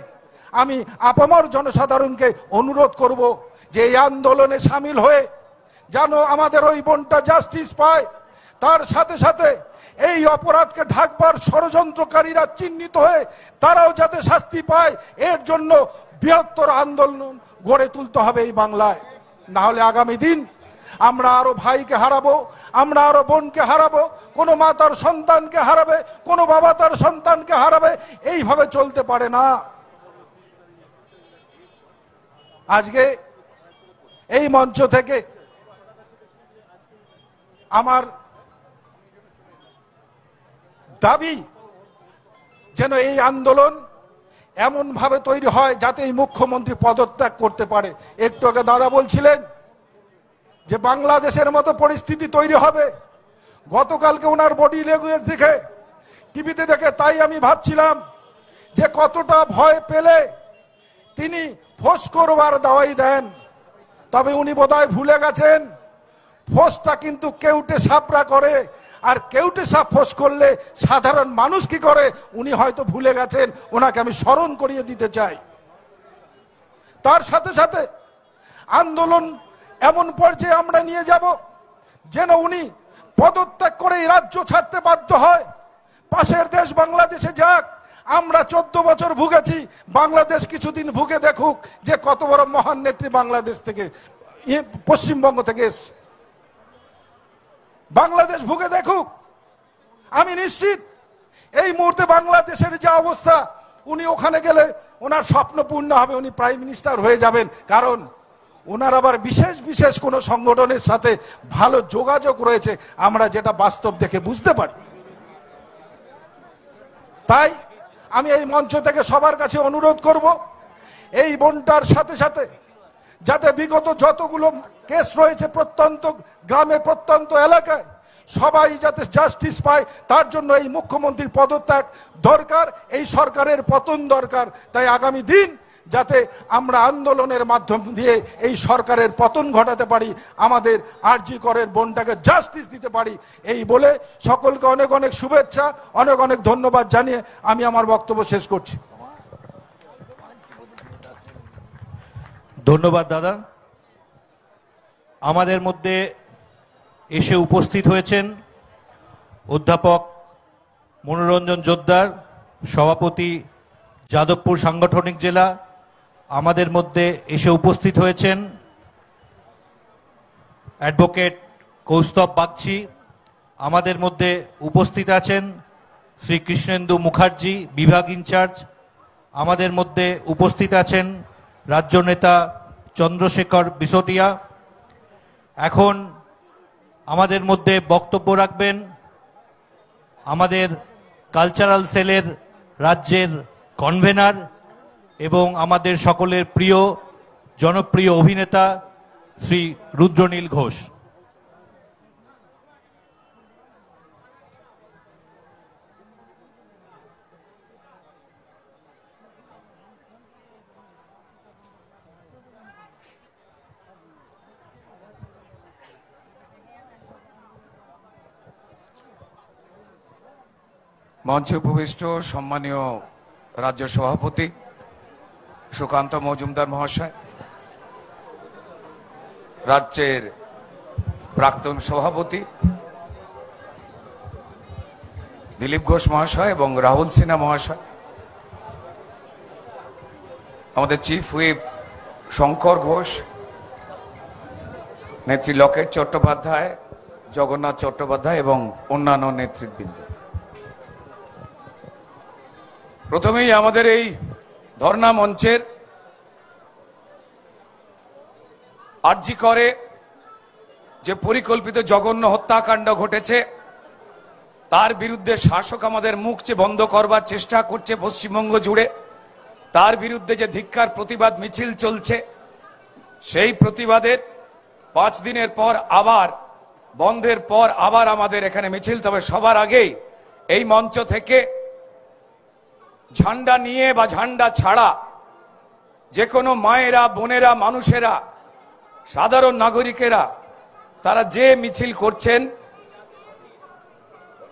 আমি আপামর জনসাধারণকে অনুরোধ করব যে এই আন্দোলনে সামিল হয়ে যেন আমাদের ওই বোনটা জাস্টিস পায়। তার সাথে সাথে এই অপরাধকে ঢাকবার ষড়যন্ত্রকারীরা চিহ্নিত হয়ে তারাও যাতে শাস্তি পায়, এর জন্য বৃহত্তর আন্দোলন গড়ে তুলতে হবে এই বাংলায়। না হলে আগামী দিন আমরা আরো ভাইকে হারাবো, আমরা আরো বোনকে হারাবো, কোনো মা তার সন্তানকে হারাবে, কোনো বাবা তার সন্তানকে হারাবে। এইভাবে চলতে পারে না। আজকে এই মঞ্চ থেকে আমার দাবি যেন এই আন্দোলন এমন ভাবে তৈরি হয় যাতে এই মুখ্যমন্ত্রী পদত্যাগ করতে পারে। একটু আগে দাদা বলছিলেন যে বাংলাদেশের মতো পরিস্থিতি তৈরি হবে। গতকালকে ওনার বডি ল্যাঙ্গুয়েজ দেখে, টিভিতে দেখে, তাই আমি ভাবছিলাম যে কতটা ভয় পেলে তিনি ফোঁস করবার দাওয়াই দেন। তবে উনি বোধহয় ভুলে গেছেন, ফোঁসটা কিন্তু কেউটে সাপরা করে, আর কেউটে সাপ ফোঁস করলে সাধারণ মানুষ কি করে উনি হয়তো ভুলে গেছেন। ওনাকে আমি স্মরণ করিয়ে দিতে চাই। তার সাথে সাথে আন্দোলন এমন পর্যায়ে আমরা নিয়ে যাব যেন উনি পদত্যাগ করে এই রাজ্য ছাড়তে বাধ্য হয়, পাশের দেশ বাংলাদেশে যাক। আমরা 14 বছর ভুগেছি, বাংলাদেশ কিছুদিন ভুগে দেখুক যে কত বড় মহান নেত্রী বাংলাদেশ থেকে, পশ্চিমবঙ্গ থেকে এসছে। বাংলাদেশ ভুগে দেখুক। আমি নিশ্চিত এই মুহূর্তে বাংলাদেশের যে অবস্থা, উনি ওখানে গেলে ওনার স্বপ্ন পূর্ণ হবে, উনি প্রাইম মিনিস্টার হয়ে যাবেন। কারণ ওনার আবার বিশেষ বিশেষ কোনো সংগঠনের সাথে ভালো যোগাযোগ রয়েছে, আমরা যেটা বাস্তব দেখে বুঝতে পারি। তাই আমি এই মঞ্চ থেকে সবার কাছে অনুরোধ করব, এই বোনটার সাথে সাথে যাতে বিগত যতগুলো কেস রয়েছে প্রত্যন্ত গ্রামে, প্রত্যন্ত এলাকায়, সবাই যাতে জাস্টিস পায়, তার জন্য এই মুখ্যমন্ত্রীর পদত্যাগ দরকার, এই সরকারের পতন দরকার। তাই আগামী দিন যাতে আমরা আন্দোলনের মাধ্যম দিয়ে এই সরকারের পতন ঘটাতে পারি, আমাদের আরজি করের বোনটাকে জাস্টিস দিতে পারি, এই বলে সকলকে অনেক অনেক শুভেচ্ছা, অনেক অনেক ধন্যবাদ জানিয়ে আমি আমার বক্তব্য শেষ করছি। ধন্যবাদ দাদা। আমাদের মধ্যে এসে উপস্থিত হয়েছেন অধ্যাপক মনোরঞ্জন জোদ্দার, সভাপতি যাদবপুর সাংগঠনিক জেলা। আমাদের মধ্যে এসে উপস্থিত হয়েছেন অ্যাডভোকেট কৌস্তব বাগচি। আমাদের মধ্যে উপস্থিত আছেন শ্রী কৃষ্ণেন্দু মুখার্জি, বিভাগ ইনচার্জ। আমাদের মধ্যে উপস্থিত আছেন রাজ্য নেতা চন্দ্রশেখর বিসোটিয়া। এখন আমাদের মধ্যে বক্তব্য রাখবেন আমাদের কালচারাল সেলের রাজ্যের কনভেনার এবং আমাদের সকলের প্রিয় জনপ্রিয় অভিনেতা শ্রী রুদ্রনীল ঘোষ। মঞ্চে উপবিষ্ট সম্মানীয় রাজ্য সভাপতি সুকান্ত মজুমদার মহাশয়, রাজ্যের প্রাক্তন সভাপতি দিলীপ ঘোষ মহাশয় এবং রাহুল সিনহা মহাশয়, আমাদের চিফ হুইপ শঙ্কর ঘোষ, নেত্রী লকেট চট্টোপাধ্যায়, জগন্নাথ চট্টোপাধ্যায় এবং অন্যান্য নেতৃবৃন্দ, প্রথমেই আমাদের এই ধর্ণা মঞ্চের আরজি করে যে পরিকল্পিত জঘন্য হত্যাকাণ্ড ঘটেছে তার বিরুদ্ধে শাসক আমাদের মুখ যে বন্ধ করবার চেষ্টা করছে পশ্চিমবঙ্গ জুড়ে, তার বিরুদ্ধে যে ধিক্কার প্রতিবাদ মিছিল চলছে, সেই প্রতিবাদের 5 দিনের পর আবার বন্ধের পর আবার আমাদের এখানে মিছিল। তবে সবার আগেই এই মঞ্চ থেকে ঝান্ডা নিয়ে বা ঝান্ডা ছাড়া যে কোনো মায়েরা, বোনেরা, মানুষেরা, সাধারণ নাগরিকেরা তারা যে মিছিল করছেন,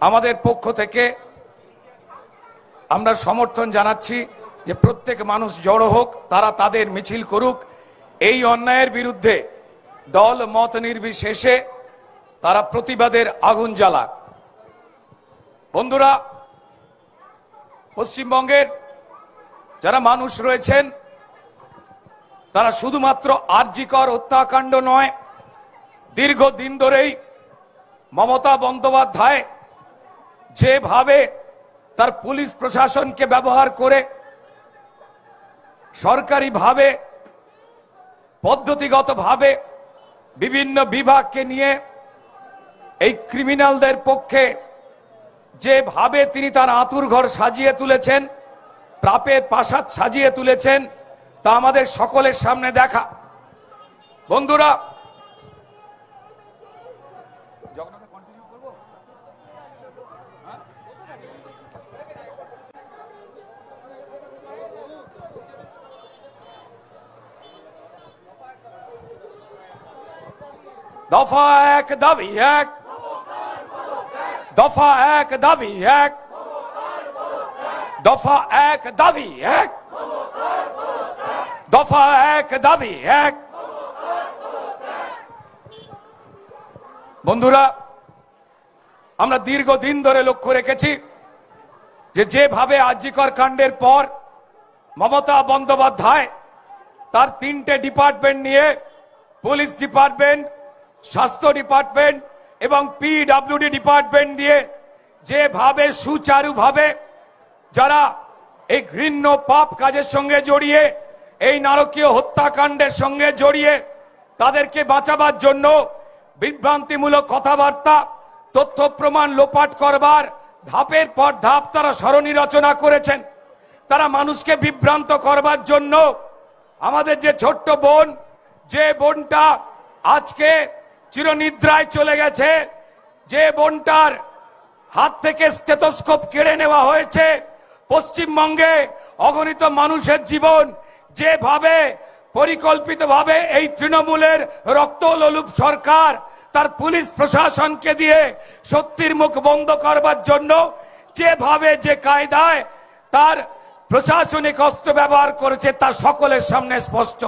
আমাদের পক্ষ থেকে আমরা সমর্থন জানাচ্ছি যে প্রত্যেক মানুষ জড়ো হোক, তারা তাদের মিছিল করুক, এই অন্যায়ের বিরুদ্ধে দল মত নির্বিশেষে তারা প্রতিবাদের আগুন জ্বালাক। বন্ধুরা, পশ্চিমবঙ্গের যারা মানুষ রয়েছেন তারা শুধুমাত্র আরজিকর হত্যাকাণ্ড নয়, দীর্ঘদিন ধরেই মমতা বন্দ্যোপাধ্যায় যেভাবে তার পুলিশ প্রশাসনকে ব্যবহার করে সরকারিভাবে পদ্ধতিগতভাবে বিভিন্ন বিভাগকে নিয়ে এই ক্রিমিনালদের পক্ষে যেভাবে তিনি তার আঁতুর ঘর সাজিয়ে তুলেছেন, প্রাপের প্রাসাদ সাজিয়ে তুলেছেন, তা আমাদের সকলের সামনে দেখা। বন্ধুরা, দফা এক দাবি এক, দফা এক দাবি এক, দফা এক দাবি এক, দফা এক দাবি এক। বন্ধুরা, আমরা দীর্ঘদিন ধরে লক্ষ্য রেখেছি যে যেভাবে আরজিকর কাণ্ডের পর মমতা বন্দ্যোপাধ্যায় তার 3টে ডিপার্টমেন্ট নিয়ে, পুলিশ ডিপার্টমেন্ট, স্বাস্থ্য ডিপার্টমেন্ট এবং পিডব্লিউডি ডিপার্টমেন্ট দিয়ে যেভাবে সুচারুভাবে যারা এই ঘৃণ্য পাপ কাজের সঙ্গে জড়িয়ে, এই নারকীয় হত্যাকাণ্ডের সঙ্গে জড়িয়ে, তাদেরকে বাঁচাবার জন্য বিভ্রান্তিমূলক কথাবার্তা, তথ্য প্রমাণ লোপাট করবার ধাপের পর ধাপ তারা সরণি রচনা করেছেন। তারা মানুষকে বিভ্রান্ত করবার জন্য আমাদের যে ছোট্ট বোন, যে বোনটা আজকে চিরনিদ্রায় চলে গেছে, যে বোনটার হাত থেকে স্টেথোস্কোপ কেড়ে নেওয়া হয়েছে, পশ্চিমবঙ্গে অগণিত মানুষের জীবন যেভাবে পরিকল্পিতভাবে এই তৃণমূলের রক্তলোলুপ সরকার তার পুলিশ প্রশাসনকে দিয়ে সত্যির মুখ বন্ধ করবার জন্য যেভাবে যে কায়দায় তার প্রশাসনিক অস্ত্র ব্যবহার করেছে তা সকলের সামনে স্পষ্ট।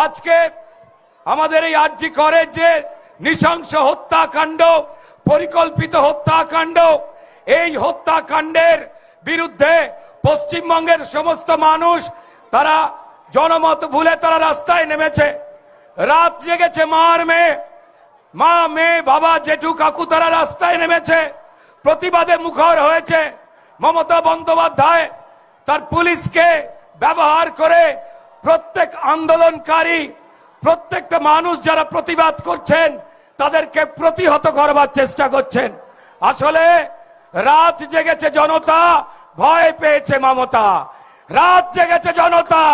আজকে আমাদের এই আরজি করে যে নৃশংস হত্যাকাণ্ড, পরিকল্পিত হত্যাকাণ্ড, এই হত্যাকাণ্ডের বিরুদ্ধে পশ্চিমবঙ্গের সমস্ত মানুষ তারা জনমত ভুলে তারা রাস্তায় নেমেছে। রাত জেগেছে মার মেয়ে, মা মেয়ে বাবা জেঠু কাকু তারা রাস্তায় নেমেছে, প্রতিবাদে মুখর হয়েছে। মমতা বন্দ্যোপাধ্যায় তার পুলিশকে ব্যবহার করে প্রত্যেক আন্দোলনকারী, প্রত্যেকটা মানুষ যারা প্রতিবাদ করছেন তাদেরকে প্রতিহত করবার চেষ্টা করছেন। আসলে রাত জেগেছে জনতা, ভয় পেয়েছে মমতা। রাত জেগেছে জনতা,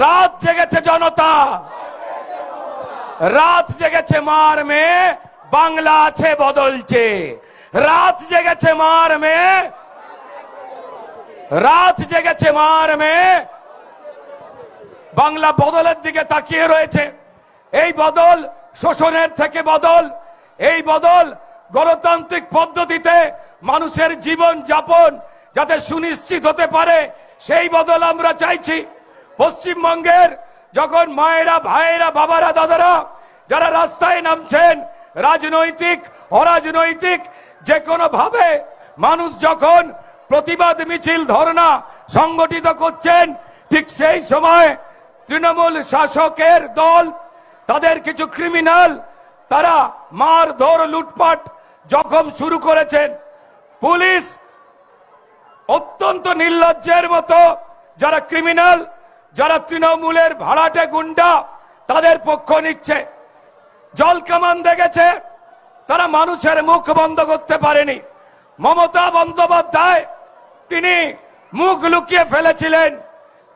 রাত জেগেছে জনতা, রাত জেগেছে মার মেয়ে, বাংলা আছে বদলছে। রাত জেগেছে মার মেয়ে, রাত জেগেছে মার মেয়ে, বাংলা বদলের দিকে তাকিয়ে রয়েছে। এই বদল শোষণের থেকে বদল, এই বদল গণতান্ত্রিক পদ্ধতিতে মানুষের জীবন যাপন যাতে সুনিশ্চিত হতে পারে সেই বদল আমরা চাইছি। পশ্চিমবঙ্গের যখন মায়েরা ভাইয়েরা বাবারা দাদারা যারা রাস্তায় নামছেন, রাজনৈতিক অরাজনৈতিক যে কোনো ভাবে মানুষ যখন প্রতিবাদ মিছিল ধর্ণা সংগঠিত করছেন, ঠিক সেই সময় তৃণমূল শাসকের দল তাদের কিছু ক্রিমিনাল তারা মারধর লুটপাট জখম শুরু করেছেন। পুলিশ অত্যন্ত নির্লজ্জের মতো যারা ক্রিমিনাল, যারা তৃণমূলের ভাড়াটে গুন্ডা তাদের পক্ষ নিচ্ছে। জল কামান দেখেছে, তারা মানুষের মুখ বন্ধ করতে পারেনি। মমতা বন্দ্যোপাধ্যায় তিনি মুখ লুকিয়ে ফেলেছিলেন,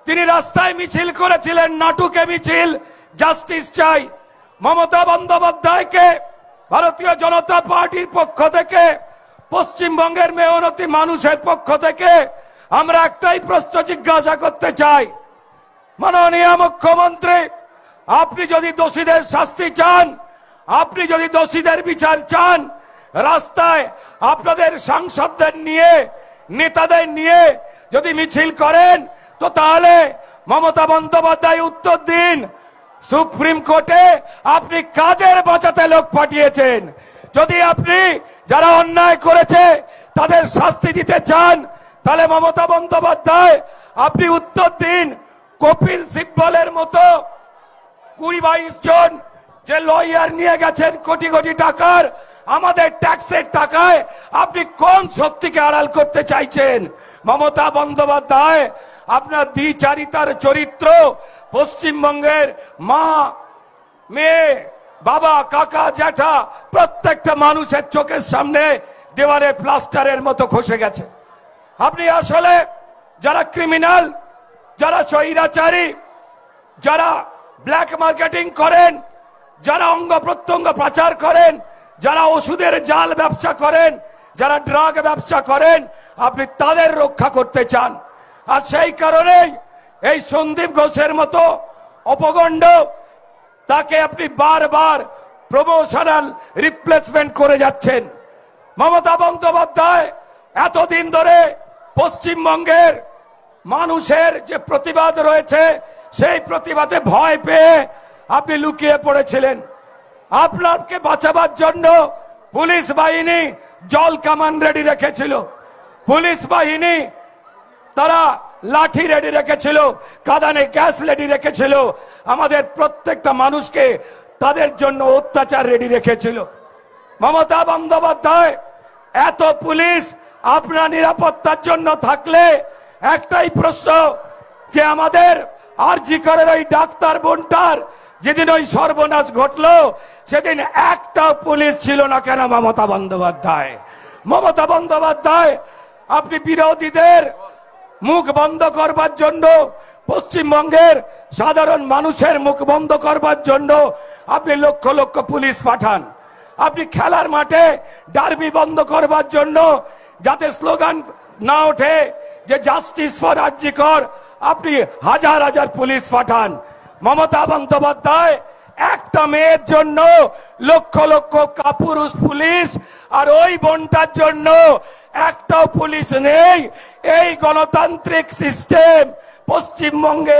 তিনি রাস্তায় মিছিল করেছিলেন, নাটুকে মিছিল, জাস্টিস চাই। মমতা বন্দ্যোপাধ্যায়কে ভারতীয় জনতা পার্টির পক্ষ থেকে, পশ্চিমবঙ্গের মেহনতি মানুষের পক্ষ থেকে আমরা একটাই প্রশ্ন জিজ্ঞাসা করতে চাই, মাননীয় মুখ্যমন্ত্রী, আপনি যদি দোষীদের শাস্তি চান, আপনি যদি দোষীদের বিচার চান, রাস্তায় আপনাদের সাংসদদের নিয়ে, নেতাদের নিয়ে যদি মিছিল করেন, তো তাহলে মমতা বন্দ্যোপাধ্যায় উত্তর দিন, সুপ্রিম কোর্টে আপনি কাদের বাঁচাতে লোক পাঠিয়েছেন? যদি আপনি যারা অন্যায় করেছে তাদের শাস্তি দিতে চান, তাহলে মমতা বন্দ্যোপাধ্যায় আপনি উত্তর দিন, কপিল সিব্বলের মতো 20-22 জন যে লয়ার নিয়ে গেছেন কোটি কোটি টাকার, আমাদের ট্যাক্সের টাকায় আপনি কোন সত্যিকে আড়াল করতে চাইছেন? মমতা বন্দ্যোপাধ্যায় আপনার দ্বিচারিতার চরিত্র পশ্চিমবঙ্গের মা মেয়ে বাবা কাকা জ্যাঠা প্রত্যেকটা মানুষের চোখের সামনে দেওয়ালে প্লাস্টারের মতো খসে গেছে। আপনি আসলে যারা ক্রিমিনাল, যারা স্বৈরাচারী, যারা ব্ল্যাক মার্কেটিং করেন, যারা অঙ্গ প্রত্যঙ্গ পাচার করেন, যারা ওষুধের জাল ব্যবসা করেন, যারা ড্রাগ ব্যবসা করেন, আপনি তাদের রক্ষা করতে চান। আর সেই কারণেই এই সন্দীপ ঘোষের মতো অপগণ্ড তাকে আপনি বারবার প্রমোশনাল রিপ্লেসমেন্ট করে যাচ্ছেন। মমতা বন্দ্যোপাধ্যায় এতদিন ধরে পশ্চিমবঙ্গের মানুষের যে প্রতিবাদ রয়েছে সেই প্রতিবাদে ভয় পেয়ে আপনি লুকিয়ে পড়েছিলেন। আপনাকে বাঁচাবার জন্য পুলিশ বাহিনী জল কামান রেডি রেখেছিল, পুলিশ বাহিনী তারা লাঠি রেডি রেখেছিল, কাঁদানে গ্যাস রেডি রেখেছিল, আমাদের প্রত্যেকটা মানুষকে তাদের জন্য অত্যাচার রেডি রেখেছিল। মমতা বন্দ্যোপাধ্যায় এত পুলিশ আপনার নিরাপত্তার জন্য থাকলে একটাই প্রশ্ন, যে আমাদের আরজি করের ওই ডাক্তার বোনটার যেদিন ওই সর্বনাশ ঘটলো সেদিন একটা পুলিশ ছিল না কেন? মমতা বন্দ্যোপাধ্যায়, মমতা বন্দ্যোপাধ্যায় আপনি বিরোধীদের মুখ বন্ধ করবার জন্য, পশ্চিমবঙ্গের সাধারণ মানুষের মুখ বন্ধ করবার জন্য আপনি লক্ষ লক্ষ পুলিশ পাঠান। আপনি খেলার মাঠে ডার্বি বন্ধ করবার জন্য যাতে স্লোগান না ওঠে যে জাস্টিস ফর আরজি কর, আপনি হাজার হাজার পুলিশ পাঠান। মমতা বন্দ্যোপাধ্যায় একটা মেয়ের জন্য লক্ষ লক্ষ কাপুরুষ পুলিশ, আর ওই বোনটার জন্য একটাও পুলিশ নেই। এই গণতান্ত্রিক সিস্টেম পশ্চিমবঙ্গে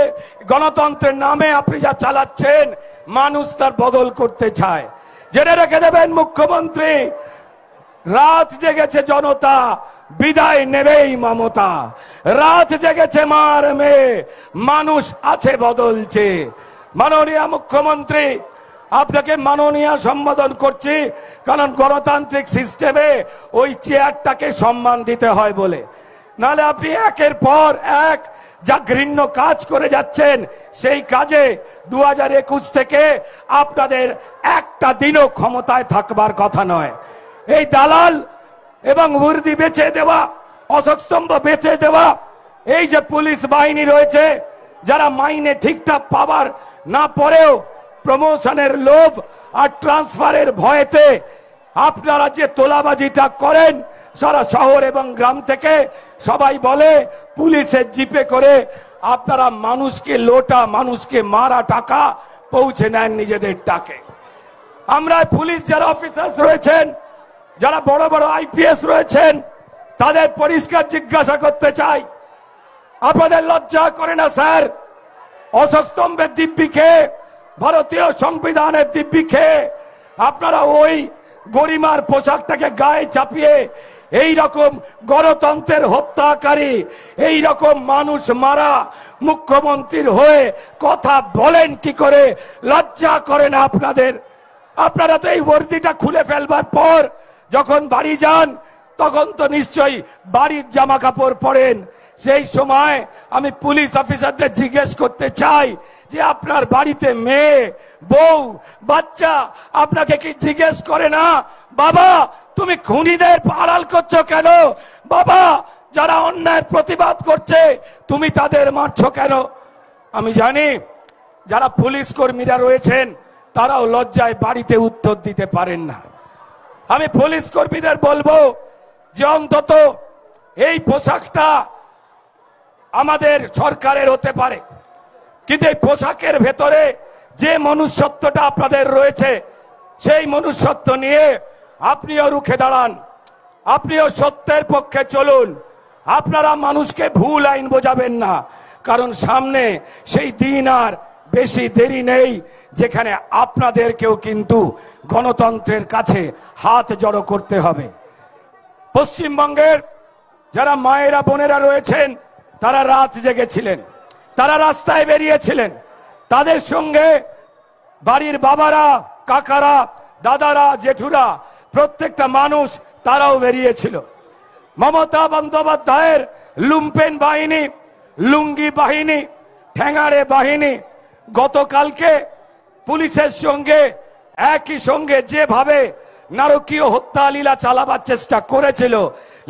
গণতন্ত্রের নামে আপনি যা চালাচ্ছেন, মানুষ তার বদল করতে চায়। জেনে রেখে দেবেন মুখ্যমন্ত্রী, রাত জেগেছে জনতা, বিদায় নেবেই মমতা। রাত জেগেছে মার মেয়ে, মানুষ আছে বদলছে। মাননীয় মুখ্যমন্ত্রী, আপনাকে মাননীয় সম্বোধন করছি, কারণ গণতান্ত্রিক সিস্টেমে ওই চেয়ারটাকে সম্মান দিতে হয় বলে। নাহলে আপনি একের পর এক যা ঘৃণ্য কাজ করে যাচ্ছেন, সেই কাজে 2021 থেকে আপনাদের একটা দিনও ক্ষমতায় থাকবার কথা নয়। এই দালাল এবং উর্দি বেচে দেওয়া, অশোক স্তম্ভ বেচে দেওয়া, এই যে পুলিশ বাহিনী রয়েছে, যারা মাইনে ঠিকঠাক পাবার না পরেও প্রমোশনের লোভ আর ট্রান্সফারের ভয়েতে আপনারা যে তোলাবাজিটা করেন, সারা শহর এবং গ্রাম থেকে সবাই বলে পুলিশের জিপে করে আপনারা মানুষকে লোটা, মানুষকে মারা টাকা পৌঁছে নেন নিজেদের টাকে। আমরা পুলিশ যারা অফিসার রয়েছেন, যারা বড় বড় আইপিএস রয়েছেন, তাদের পরিষ্কার জিজ্ঞাসা করতে চাই, আপনাদের লজ্জা করে না স্যার? অশোক স্তম্ভের দিব্যি খেয়ে, ভারতীয় সংবিধানের দিব্যি খেয়ে আপনারা ওই গরিমার পোশাকটাকে গায়ে চাপিয়ে এই রকম গণতন্ত্রের হত্যাকারী, এই রকম মানুষ মারা মুখ্যমন্ত্রীর হয়ে কথা বলেন কি করে? লজ্জা করে না আপনাদের? আপনারা তো এই বর্দিটা খুলে ফেলবার পর যখন বাড়ি যান, তখন তো নিশ্চয়ই বাড়ির জামা কাপড় পরেন। সেই সময় আমি পুলিশ অফিসারদের জিজ্ঞেস করতে চাই যে আপনার বাড়িতে মেয়ে, বউ, বাচ্চা আপনাকে কি জিজ্ঞেস করে না, বাবা তুমি খুনিদের আড়াল করছো কেন? বাবা যারা অন্যায়ের প্রতিবাদ করছে তুমি তাদের মারছো কেন? আমি জানি যারা পুলিশ কর্মীরা রয়েছেন তারাও লজ্জায় বাড়িতে উত্তর দিতে পারেন না। আমি পুলিশ কর্মীদের বলবো যে অন্তত এই পোশাকটা আমাদের সরকারের হতে পারে, কিন্তু এই পোশাকের ভেতরে যে মনুষ্যত্বটা আপনাদের রয়েছে, সেই মনুষ্যত্ব নিয়ে আপনিও রুখে দাঁড়ান, আপনিও সত্যের পক্ষে চলুন। আপনারা মানুষকে ভুল আইন বোঝাবেন না, কারণ সামনে সেই দিন আর বেশি দেরি নেই যেখানে আপনাদেরকেও কিন্তু গণতন্ত্রের কাছে হাত জড়ো করতে হবে। পশ্চিমবঙ্গের যারা মায়েরা বোনেরা রয়েছেন, তারা রাত জেগেছিলেন, তারা রাস্তায় বেরিয়েছিলেন, তাদের সঙ্গে বাড়ির বাবারা, কাকারা, দাদারা, জেঠুরা, প্রত্যেকটা মানুষ তারাও বেরিয়েছিল। মমতা বন্দ্যোপাধ্যায়ের লুম্পেন বাহিনী, লুঙ্গি বাহিনী, ঠ্যাঙাড়ে বাহিনী গতকালকে পুলিশের সঙ্গে একই সঙ্গে যেভাবে নারকীয় হত্যা লীলা চালাবার চেষ্টা করেছিল,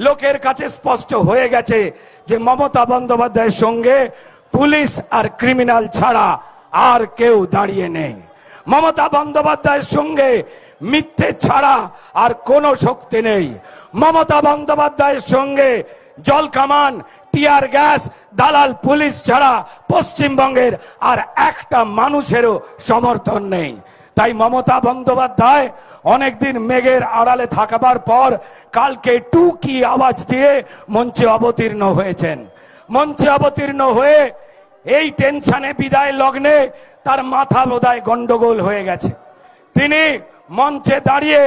লোকের কাছে স্পষ্ট হয়ে গেছে যে মমতা বন্দ্যোপাধ্যায়ের সঙ্গে পুলিশ আর ক্রিমিনাল ছাড়া আর কেউ দাঁড়িয়ে নেই। মমতা বন্দ্যোপাধ্যায়ের সঙ্গে মিথ্যে ছাড়া আর কোনো শক্তি নেই। মমতা বন্দ্যোপাধ্যায়ের সঙ্গে জল কামান, টিয়ার গ্যাস, দালাল পুলিশ ছাড়া পশ্চিমবঙ্গের আর একটা মানুষেরও সমর্থন নেই। তাই মমতা বন্দ্যোপাধ্যায় অনেকদিন মেঘের আড়ালে থাকবার পর কালকে টুকি আওয়াজ দিয়ে মঞ্চে অবতীর্ণ হয়েছেন। মঞ্চে অবতীর্ণ হয়ে এই টেনশনে বিদায় লগ্নে তার মাথা বোধহয় গন্ডগোল হয়ে গেছে। তিনি মঞ্চে দাঁড়িয়ে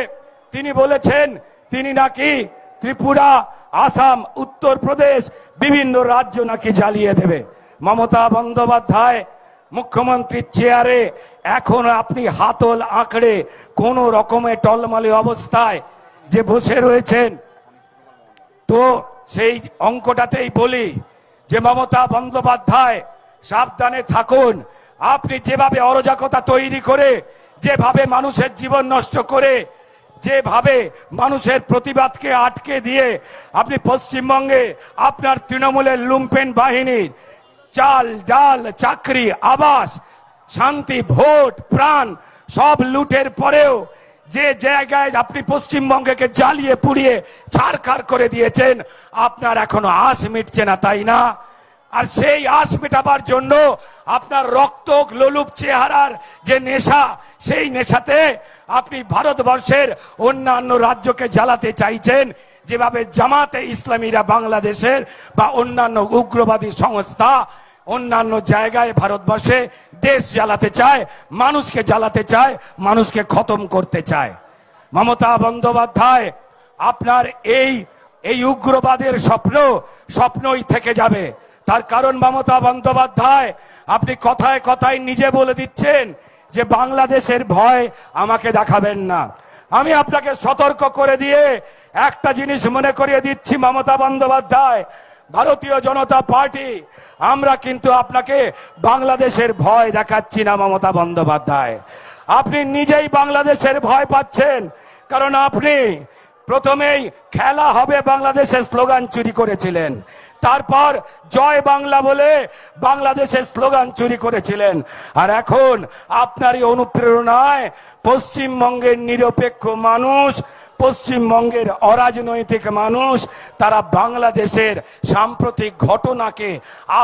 তিনি বলেছেন তিনি নাকি ত্রিপুরা, আসাম, উত্তরপ্রদেশ বিভিন্ন রাজ্য নাকি জ্বালিয়ে দেবে। মমতা বন্দ্যোপাধ্যায় মুখ্যমন্ত্রীর চেয়ারে এখন আপনি হাতল আঁকড়ে কোন রকমে টলমলে অবস্থায় যে বসে রয়েছেন, তো সেই অঙ্কটাতেই বলি যে মমতা বন্দ্যোপাধ্যায় সাবধানে থাকুন। আপনি যেভাবে অরাজকতা তৈরি করে, যেভাবে মানুষের জীবন নষ্ট করে, যেভাবে মানুষের প্রতিবাদকে আটকে দিয়ে আপনি পশ্চিমবঙ্গে আপনার তৃণমূলের লুম্পেন বাহিনীর চাল, ডাল, চাকরি, আবাস, শান্তি, ভোট, প্রাণ সব লুটের পরেও যে জায়গায় আপনি পশ্চিমবঙ্গকে জ্বালিয়ে পুড়িয়ে ছারখার করে দিয়েছেন, আপনার এখনো আশ মিটছে না, তাই না? আর সেই আশ মেটাবার জন্য আপনার রক্ত লোলুপ চেহারার যে নেশা, সেই নেশাতে আপনি ভারতবর্ষের অন্যান্য রাজ্যকে জ্বালাতে চাইছেন, যেভাবে জামাতে ইসলামীরা বাংলাদেশের বা অন্যান্য উগ্রবাদী সংস্থা অন্যান্য জায়গায় ভারতবর্ষে দেশ জ্বালাতে চায়, মানুষকে জ্বালাতে চায়, মানুষকে খতম করতে চায়। মমতা বন্দ্যোপাধ্যায় আপনার এই এই উগ্রবাদের স্বপ্নই থেকে যাবে। তার কারণ মমতা বন্দ্যোপাধ্যায় আপনি কথায় কথায় নিজে বলে দিচ্ছেন যে বাংলাদেশের ভয় আমাকে দেখাবেন না। আমি আপনাকে সতর্ক করে দিয়ে একটা জিনিস মনে করিয়ে দিচ্ছি, মমতা বন্দ্যোপাধ্যায়, ভারতীয় জনতা পার্টি আমরা কিন্তু আপনাকে বাংলাদেশের ভয় দেখাচ্ছি না। মমতা বন্দ্যোপাধ্যায়, আপনি নিজেই বাংলাদেশের ভয় পাচ্ছেন, কারণ আপনি প্রথমেই খেলা হবে বাংলাদেশের স্লোগান চুরি করেছিলেন, তারপর জয় বাংলা বলে বাংলাদেশের স্লোগান চুরি করেছিলেন, আর এখন আপনারই অনুপ্রেরণায় পশ্চিমবঙ্গের নিরপেক্ষ মানুষ, পশ্চিমবঙ্গের অরাজনৈতিক মানুষ, তারা বাংলাদেশের সাম্প্রতিক ঘটনাকে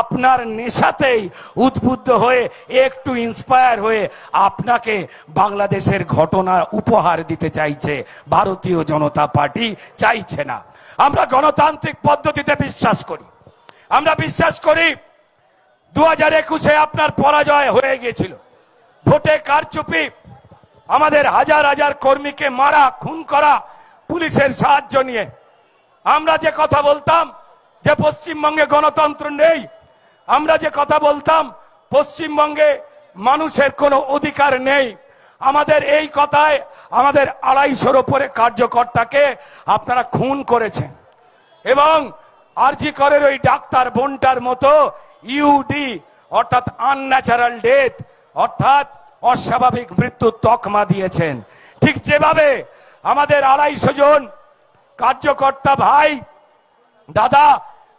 আপনার নেশাতেই উদ্বুদ্ধ হয়ে একটু ইন্সপায়ার হয়ে আপনাকে বাংলাদেশের ঘটনা উপহার দিতে চাইছে। ভারতীয় জনতা পার্টি চাইছে না। আমরা গণতান্ত্রিক পদ্ধতিতে বিশ্বাস করি। আমরা বিশ্বাস করি 2021-এ আপনার পরাজয় হয়ে গিয়েছিল, ভোটে কারচুপি, আমাদের হাজার হাজার কর্মীকে মারা, খুন করা পুলিশের সাহায্য নিয়ে। আমরা যে কথা বলতাম যে পশ্চিমবঙ্গে গণতন্ত্র নেই, আমরা যে কথা বলতাম পশ্চিমবঙ্গে মানুষের কোনো অধিকার নেই, আমাদের এই কথায় আমাদের 250-র উপরে কার্যকর্তাকে আপনারা খুন করেছেন। এবং আরজি করের ওই ডাক্তার বোনটার মতো ইউডি অর্থাৎ আনন্যাচারাল ডেথ অর্থাৎ অস্বাভাবিক মৃত্যু তকমা দিয়েছেন। ঠিক যেভাবে আমাদের 250 জন কার্যকর্তা ভাই দাদা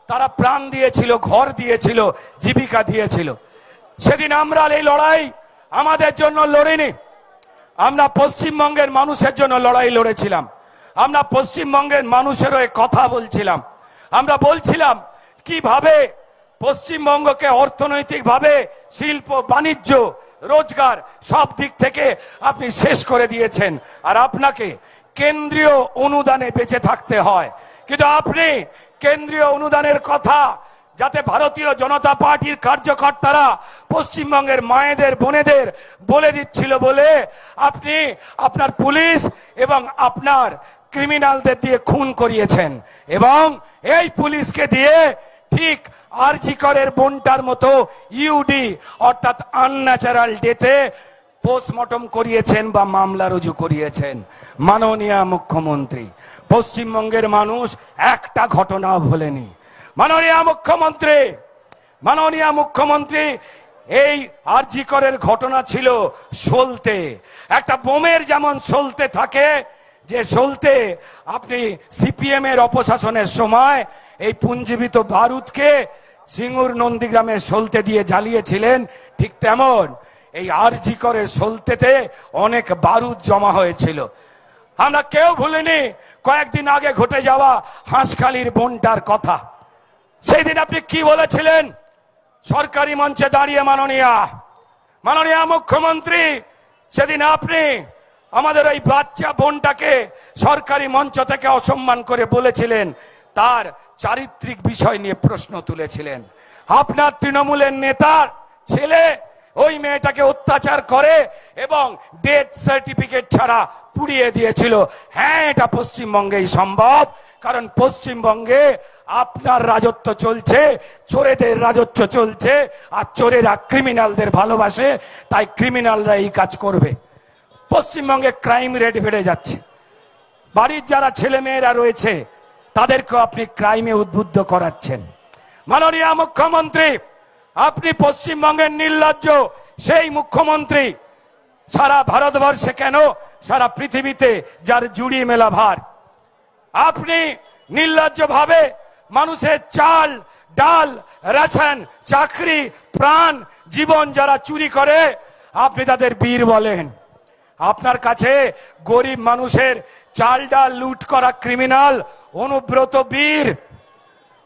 তারা প্রাণ দিয়েছিল, ঘর দিয়েছিল, জীবিকা দিয়েছিল, সেদিন আমরা এই লড়াই আমাদের জন্য লড়িনি, আমরা পশ্চিমবঙ্গের মানুষের জন্য লড়াই লড়েছিলাম। আমরা পশ্চিমবঙ্গের মানুষের হয়ে কথা বলছিলাম। আমরা বলছিলাম কিভাবে পশ্চিমবঙ্গকে অর্থনৈতিকভাবে, শিল্প, বাণিজ্য, রোজগার সব দিক থেকে আপনি শেষ করে দিয়েছেন, আর আপনাকে কেন্দ্রীয় অনুদানে বেঁচে থাকতে হয়। কিন্তু আপনি কেন্দ্রীয় অনুদানের কথা যাতে ভারতীয় জনতা পার্টির কার্যকর্তারা পশ্চিমবঙ্গের মায়েদের, বোনেদের বলে দিচ্ছিল বলে আপনি আপনার পুলিশ এবং আপনার ক্রিমিনালদের দিয়ে খুন করিয়েছেন, এবং এই পুলিশকে দিয়ে ঠিক আরজি করের বোনটার মতো ইউডি অর্থাৎ আনন্যাচারাল ডেথে পোস্টমর্টম করিয়েছেন বা মামলা রুজু করিয়েছেন। মাননীয় মুখ্যমন্ত্রী, পশ্চিমবঙ্গের মানুষ একটা ঘটনাও ভোলেনি। মাননীয় মুখ্যমন্ত্রী, এই আরজি করের ঘটনা ছিল সলতে, একটা বোমের যেমন সলতে থাকে, যে সলতে আপনি সিপিএম এর অপশাসনের সময় এই পুঞ্জীবিত বারুদকে সিঙ্গুর নন্দীগ্রামের সলতে দিয়ে জ্বালিয়েছিলেন, ঠিক তেমন এই আরজি করের সলতেতে অনেক বারুদ জমা হয়েছিল। আমরা কেউ ভুলিনি কয়েকদিন আগে ঘটে যাওয়া হাঁসখালির বোনটার কথা। সেই দিন আপনি কি বলেছিলেন সরকারি মঞ্চে দাঁড়িয়ে? মাননীয় মুখ্যমন্ত্রী, সেদিন আপনি আমাদের ওই বাচ্চা বোনটাকে সরকারি মঞ্চ থেকে অসম্মান করে বলেছিলেন, তার চারিত্রিক বিষয় নিয়ে প্রশ্ন তুলেছিলেন। আপনার তৃণমূলের নেতার ছেলে ওই মেয়েটাকে অত্যাচার করে এবং ডেথ সার্টিফিকেট ছাড়া পুড়িয়ে দিয়েছিল। হ্যাঁ, এটা পশ্চিমবঙ্গেই সম্ভব, কারণ পশ্চিমবঙ্গে আপনার রাজত্ব চলছে, চোরেদের রাজত্ব চলছে, আর চোরেরা ক্রিমিনালদের ভালোবাসে, তাই ক্রিমিনালরা এই কাজ করবে। পশ্চিমবঙ্গে ক্রাইম রেট বেড়ে যাচ্ছে, বাড়ির যারা ছেলে মেয়েরা রয়েছে তাদেরকে আপনি ক্রাইমে উদ্বুদ্ধ করাচ্ছেন। মাননীয় মুখ্যমন্ত্রী, আপনি পশ্চিমবঙ্গের নির্লজ্জ সেই মুখ্যমন্ত্রী, সারা ভারতবর্ষে কেন সারা পৃথিবীতে যার জুড়ি মেলা ভার। আপনি নির্লজ্জ ভাবে মানুষের চাল, ডাল, রেশন, চাকরি, প্রাণ, জীবন যারা চুরি করে আপনি তাদের বীর বলেন। আপনার কাছে গরিব মানুষের চাল ডাল লুট করা ক্রিমিনাল অনুব্রত বীর।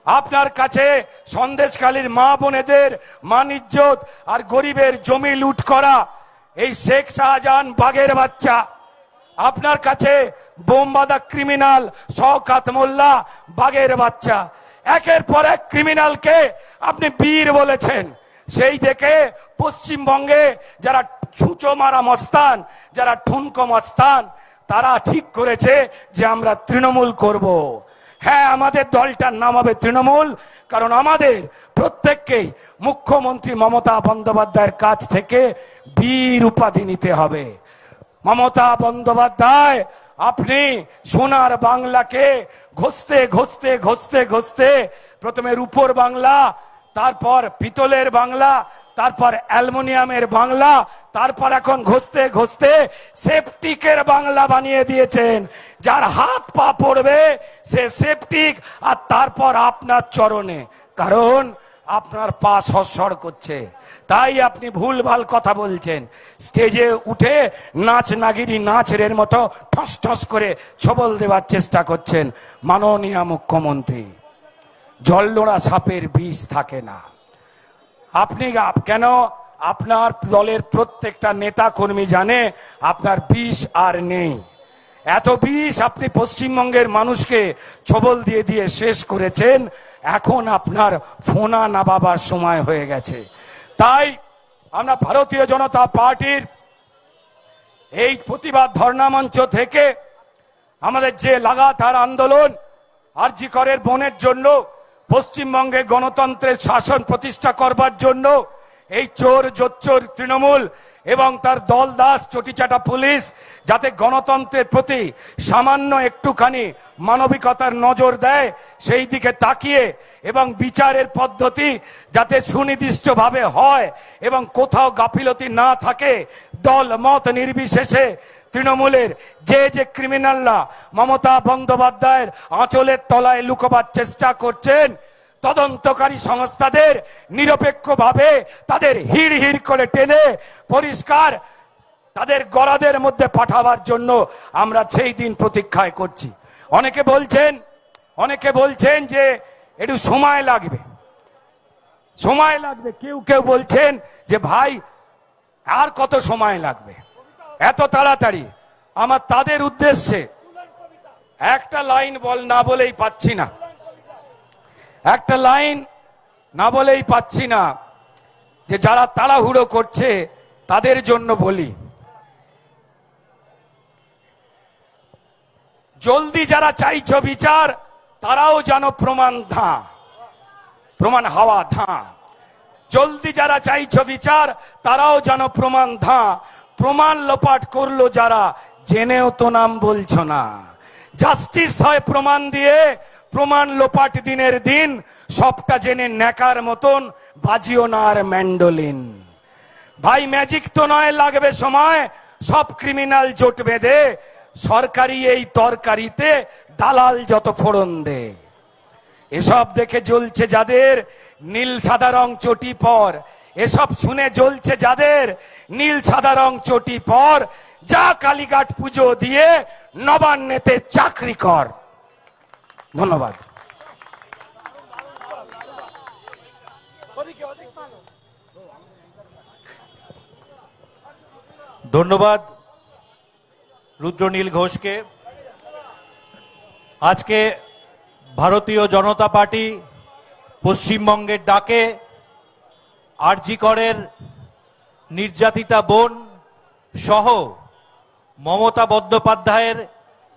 আপনার কাছে সন্দেশখালীর মা বোনেদের মান ইজ্জত আর গরিবের জমি লুট করা এই শেখ শাহজাহান বাঘের বাচ্চা। আপনার কাছে বোমবাদা ক্রিমিনাল শওকত মোল্লা বাঘের বাচ্চা। একের পর এক ক্রিমিনালকে আপনি বীর বলেছেন। সেই দেখে পশ্চিমবঙ্গে যারা ছুঁচো মারা মস্তান, যারা ঠুনকো মস্তান, তারা ঠিক করেছে যে আমরা তৃণমূল করব। হ্যাঁ, আমাদের দলটার নাম হবে তৃণমূল, কারণ আমাদের প্রত্যেককেই মুখ্যমন্ত্রী মমতা বন্দ্যোপাধ্যায়ের কাছ থেকে বীর উপাধি নিতে হবে। মমতা বন্দ্যোপাধ্যায়, আপনি সোনার বাংলাকে ঘষতে ঘষতে ঘষতে ঘষতে প্রথমে রূপোর বাংলা, তারপর পিতলের বাংলা, তারপর অ্যালুমিনিয়ামের বাংলা, তারপর এখন ঘষতে ঘষতে সেপটিকের বাংলা বানিয়ে দিয়েছেন। যার হাত পা পড়বে সে সেপটিক, আর তারপর আপনার চরণে, কারণ আপনার পা সরসর করছে, তাই আপনি ভুলভাল কথা বলছেন। স্টেজে উঠে নাচ নাগিরি নাচের মতো ঠস ঠস করে ছবল দেওয়ার চেষ্টা করছেন। মাননীয় মুখ্যমন্ত্রী, জলনোড়া সাপের বিষ থাকে না। আপনি কেন, আপনার দলের প্রত্যেকটা নেতা কর্মী জানে আপনার বিষ আর নেই। এত বিষ আপনি পশ্চিমবঙ্গের মানুষকে ছবল দিয়ে দিয়ে শেষ করেছেন। এখন আপনার ফোনা নাবাবার সময় হয়ে গেছে। তাই আমরা ভারতীয় জনতা পার্টির এই প্রতিবাদ ধর্ণা মঞ্চ থেকে আমাদের যে লাগাতার আন্দোলন, আরজি করের বোনের জন্য, পশ্চিমবঙ্গে গণতন্ত্রের শাসন প্রতিষ্ঠা করবার জন্য, এই চোর জোচ্চোর তৃণমূল এবং তার দল দাস চটিচাটা পুলিশ যাতে গণতন্ত্রের প্রতি সামান্য একটুখানি মানবিকতার নজর দেয়, সেই দিকে তাকিয়ে, এবং বিচারের পদ্ধতি যাতে সুনির্দিষ্টভাবে হয় এবং কোথাও গাফিলতি না থাকে, দল মত নির্বিশেষে তৃণমূলের যে ক্রিমিনালরা মমতা বন্দ্যোপাধ্যায়ের আঁচলের তলায় লুকোবার চেষ্টা করছেন, তদন্তকারী সংস্থাদের নিরপেক্ষভাবে তাদের হিড় হিড় করে টেনে পরিষ্কার তাদের গরাদের মধ্যে পাঠাবার জন্য আমরা সেই দিন প্রতীক্ষায় করছি। অনেকে বলছেন যে একটু সময় লাগবে। কেউ কেউ বলছেন যে ভাই আর কত সময় লাগবে, এত তাড়াতাড়ি। আমার তাদের উদ্দেশ্যে একটা লাইন না বলেই পাচ্ছি না যে যারা তাড়াহুড়ো করছে তাদের জন্য বলি, জলদি যারা চাইছো বিচার তারাও যেন প্রমাণ হাওয়া ধাঁ। জলদি যারা চাইছো বিচার তারাও যেন প্রমাণ লোপাট করলো যারা, জেনেও তো নাম বলছো না। জাস্টিস হয় প্রমাণ দিয়ে, প্রমাণ লোপাট দিনের দিন, সবটা জেনে নেকার মতন বাজিও না আর ম্যান্ডোলিন। ভাই ম্যাজিক তো নয়, লাগবে সময়। সব ক্রিমিনাল জোট বেঁধে সরকারি এই তরকারিতে দালাল যত ফোড়ন দে। এসব দেখে জ্বলছে যাদের নীল সাদা রং চটি পর, এসব শুনে জ্বলছে যাদের নীল সাদা রং চটি পর, যা কালীঘাট পুজো দিয়ে নবান্নেতে চাকরি কর। ধন্যবাদ। ধন্যবাদ রুদ্রনীল ঘোষকে। আজকে ভারতীয় জনতা পার্টি পশ্চিমবঙ্গের ডাকে আরজি করের নির্যাতিতা বোন সহ মমতা বন্দ্যোপাধ্যায়ের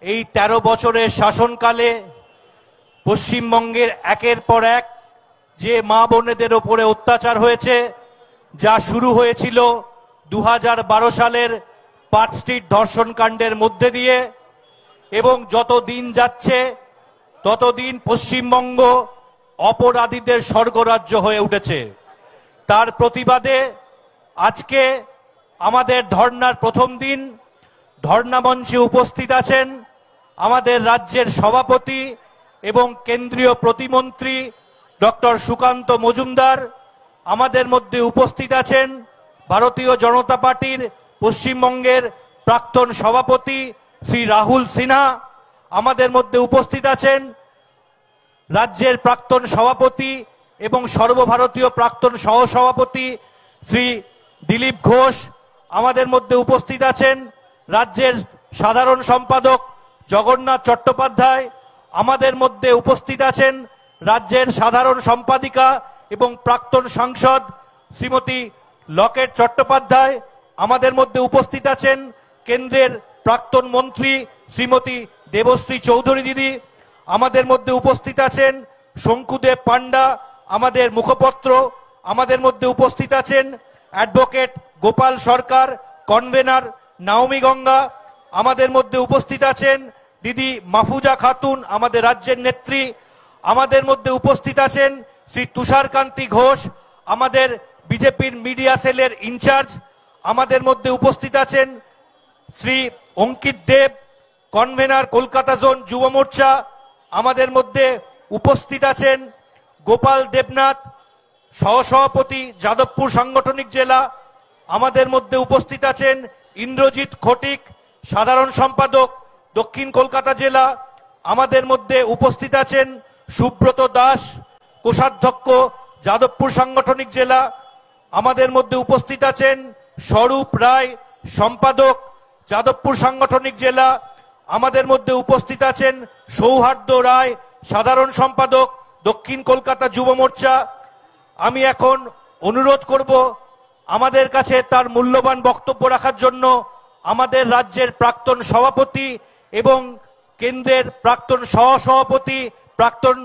এই 13 বছরের শাসনকালে পশ্চিমবঙ্গের একের পর এক যে মা বোনেদের ওপরে অত্যাচার হয়েছে, যা শুরু হয়েছিল 2012 সালের পার্ক স্ট্রিট ধর্ষণ কাণ্ডের মধ্যে দিয়ে, এবং যত দিন যাচ্ছে ততদিন পশ্চিমবঙ্গ অপরাধীদের স্বর্গরাজ্য হয়ে উঠেছে। তার প্রতিবাদে আজকে আমাদের ধর্নার প্রথম দিন ধর্না মঞ্চে উপস্থিত আছেন আমাদের রাজ্যের সভাপতি এবং কেন্দ্রীয় প্রতিমন্ত্রী ডক্টর সুকান্ত মজুমদার। আমাদের মধ্যে উপস্থিত আছেন ভারতীয় জনতা পার্টির পশ্চিমবঙ্গের প্রাক্তন সভাপতি শ্রী রাহুল সিনহা। আমাদের মধ্যে উপস্থিত আছেন রাজ্যের প্রাক্তন সভাপতি এবং সর্বভারতীয় প্রাক্তন সহসভাপতি শ্রী দিলীপ ঘোষ। আমাদের মধ্যে উপস্থিত আছেন রাজ্যের সাধারণ সম্পাদক জগন্নাথ চট্টোপাধ্যায়। আমাদের মধ্যে উপস্থিত আছেন রাজ্যের সাধারণ সম্পাদিকা এবং প্রাক্তন সাংসদ শ্রীমতী লকেট চট্টোপাধ্যায়। আমাদের মধ্যে উপস্থিত আছেন কেন্দ্রের প্রাক্তন মন্ত্রী শ্রীমতী দেবশ্রী চৌধুরী দিদি। আমাদের মধ্যে উপস্থিত আছেন শঙ্কুদেব পান্ডা, আমাদের মুখপত্র। আমাদের মধ্যে উপস্থিত আছেন অ্যাডভোকেট গোপাল সরকার, কনভেনার নাওমি গঙ্গা। আমাদের মধ্যে উপস্থিত আছেন দিদি মাফুজা খাতুন, আমাদের রাজ্যের নেত্রী। আমাদের মধ্যে উপস্থিত আছেন শ্রী তুষারকান্তি ঘোষ, আমাদের বিজেপির মিডিয়া সেলের ইনচার্জ। আমাদের মধ্যে উপস্থিত আছেন শ্রী অঙ্কিত দেব, কনভেনার কলকাতা জোন যুব মোর্চা। আমাদের মধ্যে উপস্থিত আছেন গোপাল দেবনাথ, সহসভাপতি যাদবপুর সাংগঠনিক জেলা। আমাদের মধ্যে উপস্থিত আছেন ইন্দ্রজিৎ খটিক, সাধারণ সম্পাদক দক্ষিণ কলকাতা জেলা। আমাদের মধ্যে উপস্থিত আছেন সুব্রত দাস, কোষাধ্যক্ষ যাদবপুর সাংগঠনিক জেলা। আমাদের মধ্যে উপস্থিত আছেন স্বরূপ রায়, সম্পাদক যাদবপুর সাংগঠনিক জেলা। আমাদের মধ্যে উপস্থিত আছেন সৌহার্দ্য রায়, সাধারণ সম্পাদক দক্ষিণ কলকাতা যুব মোর্চা। আমি এখন অনুরোধ করব আমাদের কাছে তার মূল্যবান বক্তব্য রাখার জন্য আমাদের রাজ্যের প্রাক্তন সভাপতি এবং কেন্দ্রের প্রাক্তন সহসভাপতি, প্রাক্তন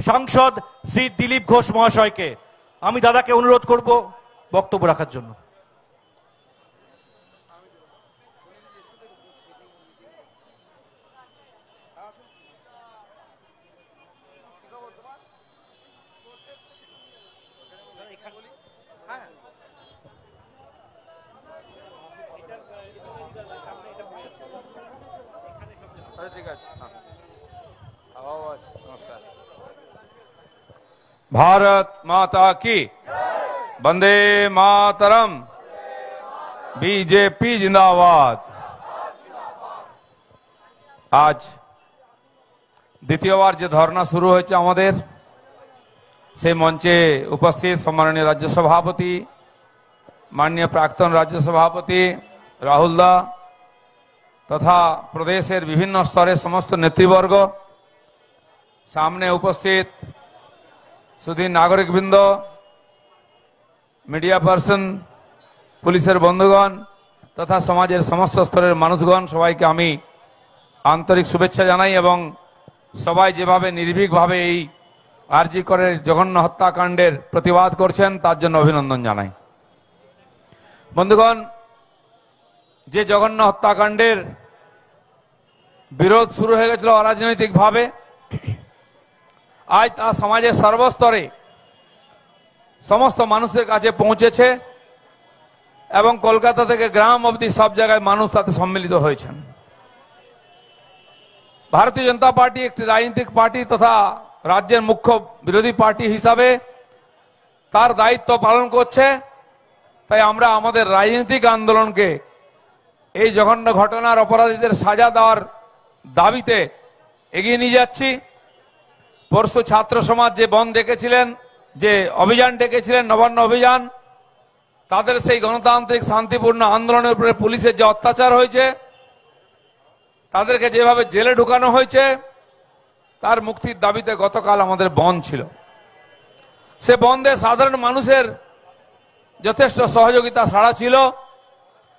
সাংসদ শ্রী দিলীপ ঘোষ মহাশয়কে। আমি দাদাকে অনুরোধ করব বক্তব্য রাখার জন্য। भारत माता की वंदे मातरम, बीजेपी जिंदाबाद। आज দ্বিতীয়বার যে ধর্ণা শুরু হয়েছে আমাদের, সেই মঞ্চে উপস্থিত সম্মাননীয় রাজ্য সভাপতি, মাননীয় প্রাক্তন রাজ্য সভাপতি রাহুল দা তথা প্রদেশের বিভিন্ন স্তরের সমস্ত নেতৃবর্গ, সামনে উপস্থিত সুধী নাগরিকবৃন্দ, মিডিয়া পার্সন, পুলিশের বন্ধুগণ তথা সমাজের সমস্ত স্তরের মানুষগণ, সবাইকে আমি আন্তরিক শুভেচ্ছা জানাই এবং সবাই যেভাবে নির্ভীকভাবে এই আরজি করের জঘন্য হত্যাকাণ্ডের প্রতিবাদ করছেন তার জন্য অভিনন্দন জানাই। বন্ধুগণ, যে জঘন্য হত্যাকাণ্ডের বিরোধ শুরু হয়ে গেছিল অরাজনৈতিকভাবে, আজ তা সমাজের সর্বস্তরে সমস্ত মানুষের কাছে পৌঁছেছে এবং কলকাতা থেকে গ্রাম অবধি সব জায়গায় মানুষ তাতে সম্মিলিত হয়েছেন। ভারতীয় জনতা পার্টি একটি রাজনৈতিক পার্টি তথা রাজ্যের মুখ্য বিরোধী পার্টি হিসাবে তার দায়িত্ব পালন করছে। তাই আমরা আমাদের রাজনৈতিক আন্দোলনকে এই জঘন্য ঘটনার অপরাধীদের সাজা দেওয়ার দাবিতে এগিয়ে নিয়ে যাচ্ছি। পরশু ছাত্র সমাজ যে বন্ধ ডেকেছিলেন, যে অভিযান ডেকেছিলেন, নবান্ন অভিযান, তাদের সেই গণতান্ত্রিক শান্তিপূর্ণ আন্দোলনের উপরে পুলিশের যে অত্যাচার হয়েছে, তাদেরকে যেভাবে জেলে ঢুকানো হয়েছে, তার মুক্তির দাবিতে গতকাল আমাদের বন্ধ ছিল। সে বন্ধে সাধারণ মানুষের যথেষ্ট সহযোগিতা সাড়া ছিল।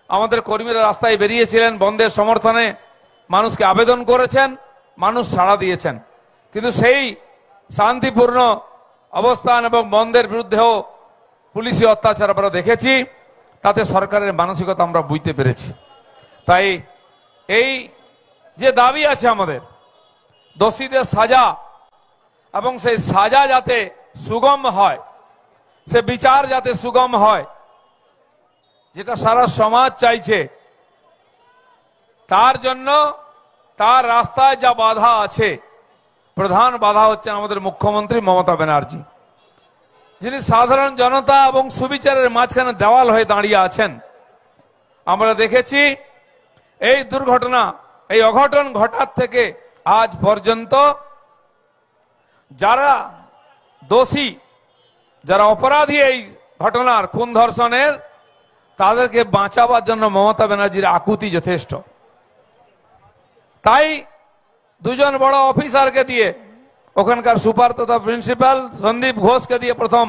আমাদের কর্মীরা রাস্তায় বেরিয়েছিলেন, বন্ধের সমর্থনে মানুষকে আবেদন করেছেন, মানুষ সাড়া দিয়েছেন। কিন্তু সেই শান্তিপূর্ণ অবস্থান এবং বন্ধের বিরুদ্ধেও পুলিশি অত্যাচার আমরা দেখেছি, তাতে সরকারের মানসিকতা আমরা বুঝতে পেরেছি। তাই এই যে দাবি আছে আমাদের, দোষীদের সাজা এবং সেই সাজা যাতে সুগম হয়, সে বিচার যাতে সুগম হয়, যেটা সারা সমাজ চাইছে, তার জন্য তার রাস্তায় যা বাধা আছে, প্রধান বাধা হচ্ছে আমাদের মুখ্যমন্ত্রী মমতা ব্যানার্জি, যিনি সাধারণ জনতা এবং সুবিচারের মাঝখানে দেওয়াল হয়ে দাঁড়িয়ে আছেন। আমরা দেখেছি এই দুর্ঘটনা, এই অঘটন ঘটার থেকে আজ পর্যন্ত যারা দোষী, যারা অপরাধী এই ঘটনার খুন ধর্ষণের, তাদেরকে বাঁচাবার জন্য মমতা ব্যানার্জির আকুতি যথেষ্ট। তাই দুজন বড় অফিসারকে দিয়ে, ওখানকার সুপার তথা প্রিন্সিপাল সন্দীপ ঘোষকে দিয়ে প্রথম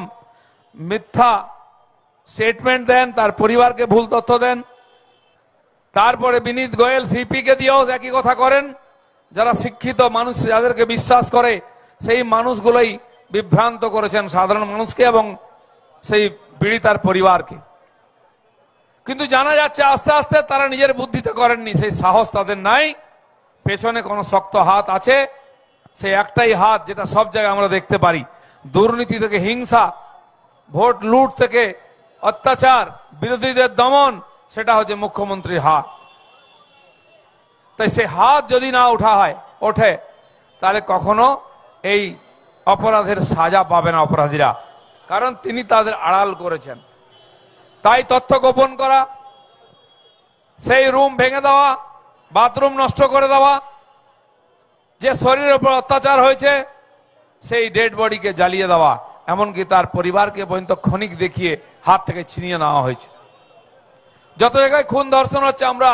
মিথ্যা স্টেটমেন্ট দেন, তার পরিবারকে ভুল তথ্য দেন। তারপরে বিনীত গোয়েল সিপি কে দিয়েও একই কথা করেন, যারা শিক্ষিত মানুষ যাদেরকে বিশ্বাস করে সেই মানুষগুলোই বিভ্রান্ত করেছেন সাধারণ মানুষকে এবং সেই পীড়িতার পরিবারকে। কিন্তু জানা যাচ্ছে আস্তে আস্তে তারা নিজের বুদ্ধিতে করেননি, সেই সাহস তাদের নাই। পেছনে কোনো শক্ত হাত আছে, সেই একটাই হাত যেটা সব জায়গায় আমরা দেখতে পারি। দুর্নীতি থেকে হিংসা, ভোট লুট থেকে অত্যাচার, বিরোধীদের দমন, সেটা হচ্ছে মুখ্যমন্ত্রীর হাত। তাই সে হাত যদি না ওঠে তাহলে কখনো এই অপরাধের সাজা পাবে না অপরাধীরা, কারণ তিনি তাদের আড়াল করেছেন। তাই তথ্য গোপন করা, সেই রুম ভেঙে দেওয়া, বাথরুম নষ্ট করে দেওয়া, যে শরীরের উপর অত্যাচার হয়েছে সেই ডেড বডিকে জ্বালিয়ে দেওয়া, এমনকি তার পরিবারকে পর্যন্ত ক্ষণিক দেখিয়ে হাত থেকে ছিনিয়ে নেওয়া হয়েছে। যত জায়গায় খুন ধর্ষণ হচ্ছে আমরা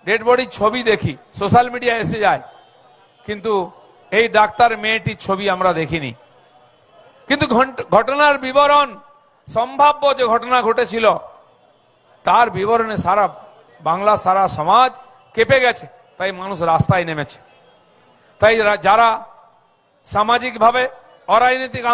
ডেড বডির ছবি দেখি, সোশ্যাল মিডিয়া এসে যায়, কিন্তু এই ডাক্তার মেয়েটির ছবি আমরা দেখিনি। কিন্তু ঘটনার বিবরণ, সম্ভাব্য যে ঘটনা ঘটেছিল তার বিবরণে সারা বাংলা, সারা সমাজ কেঁপে গেছে। তাই মানুষ রাস্তায় নেমেছে। তাই যারা সামাজিকভাবে অরাজনৈতিক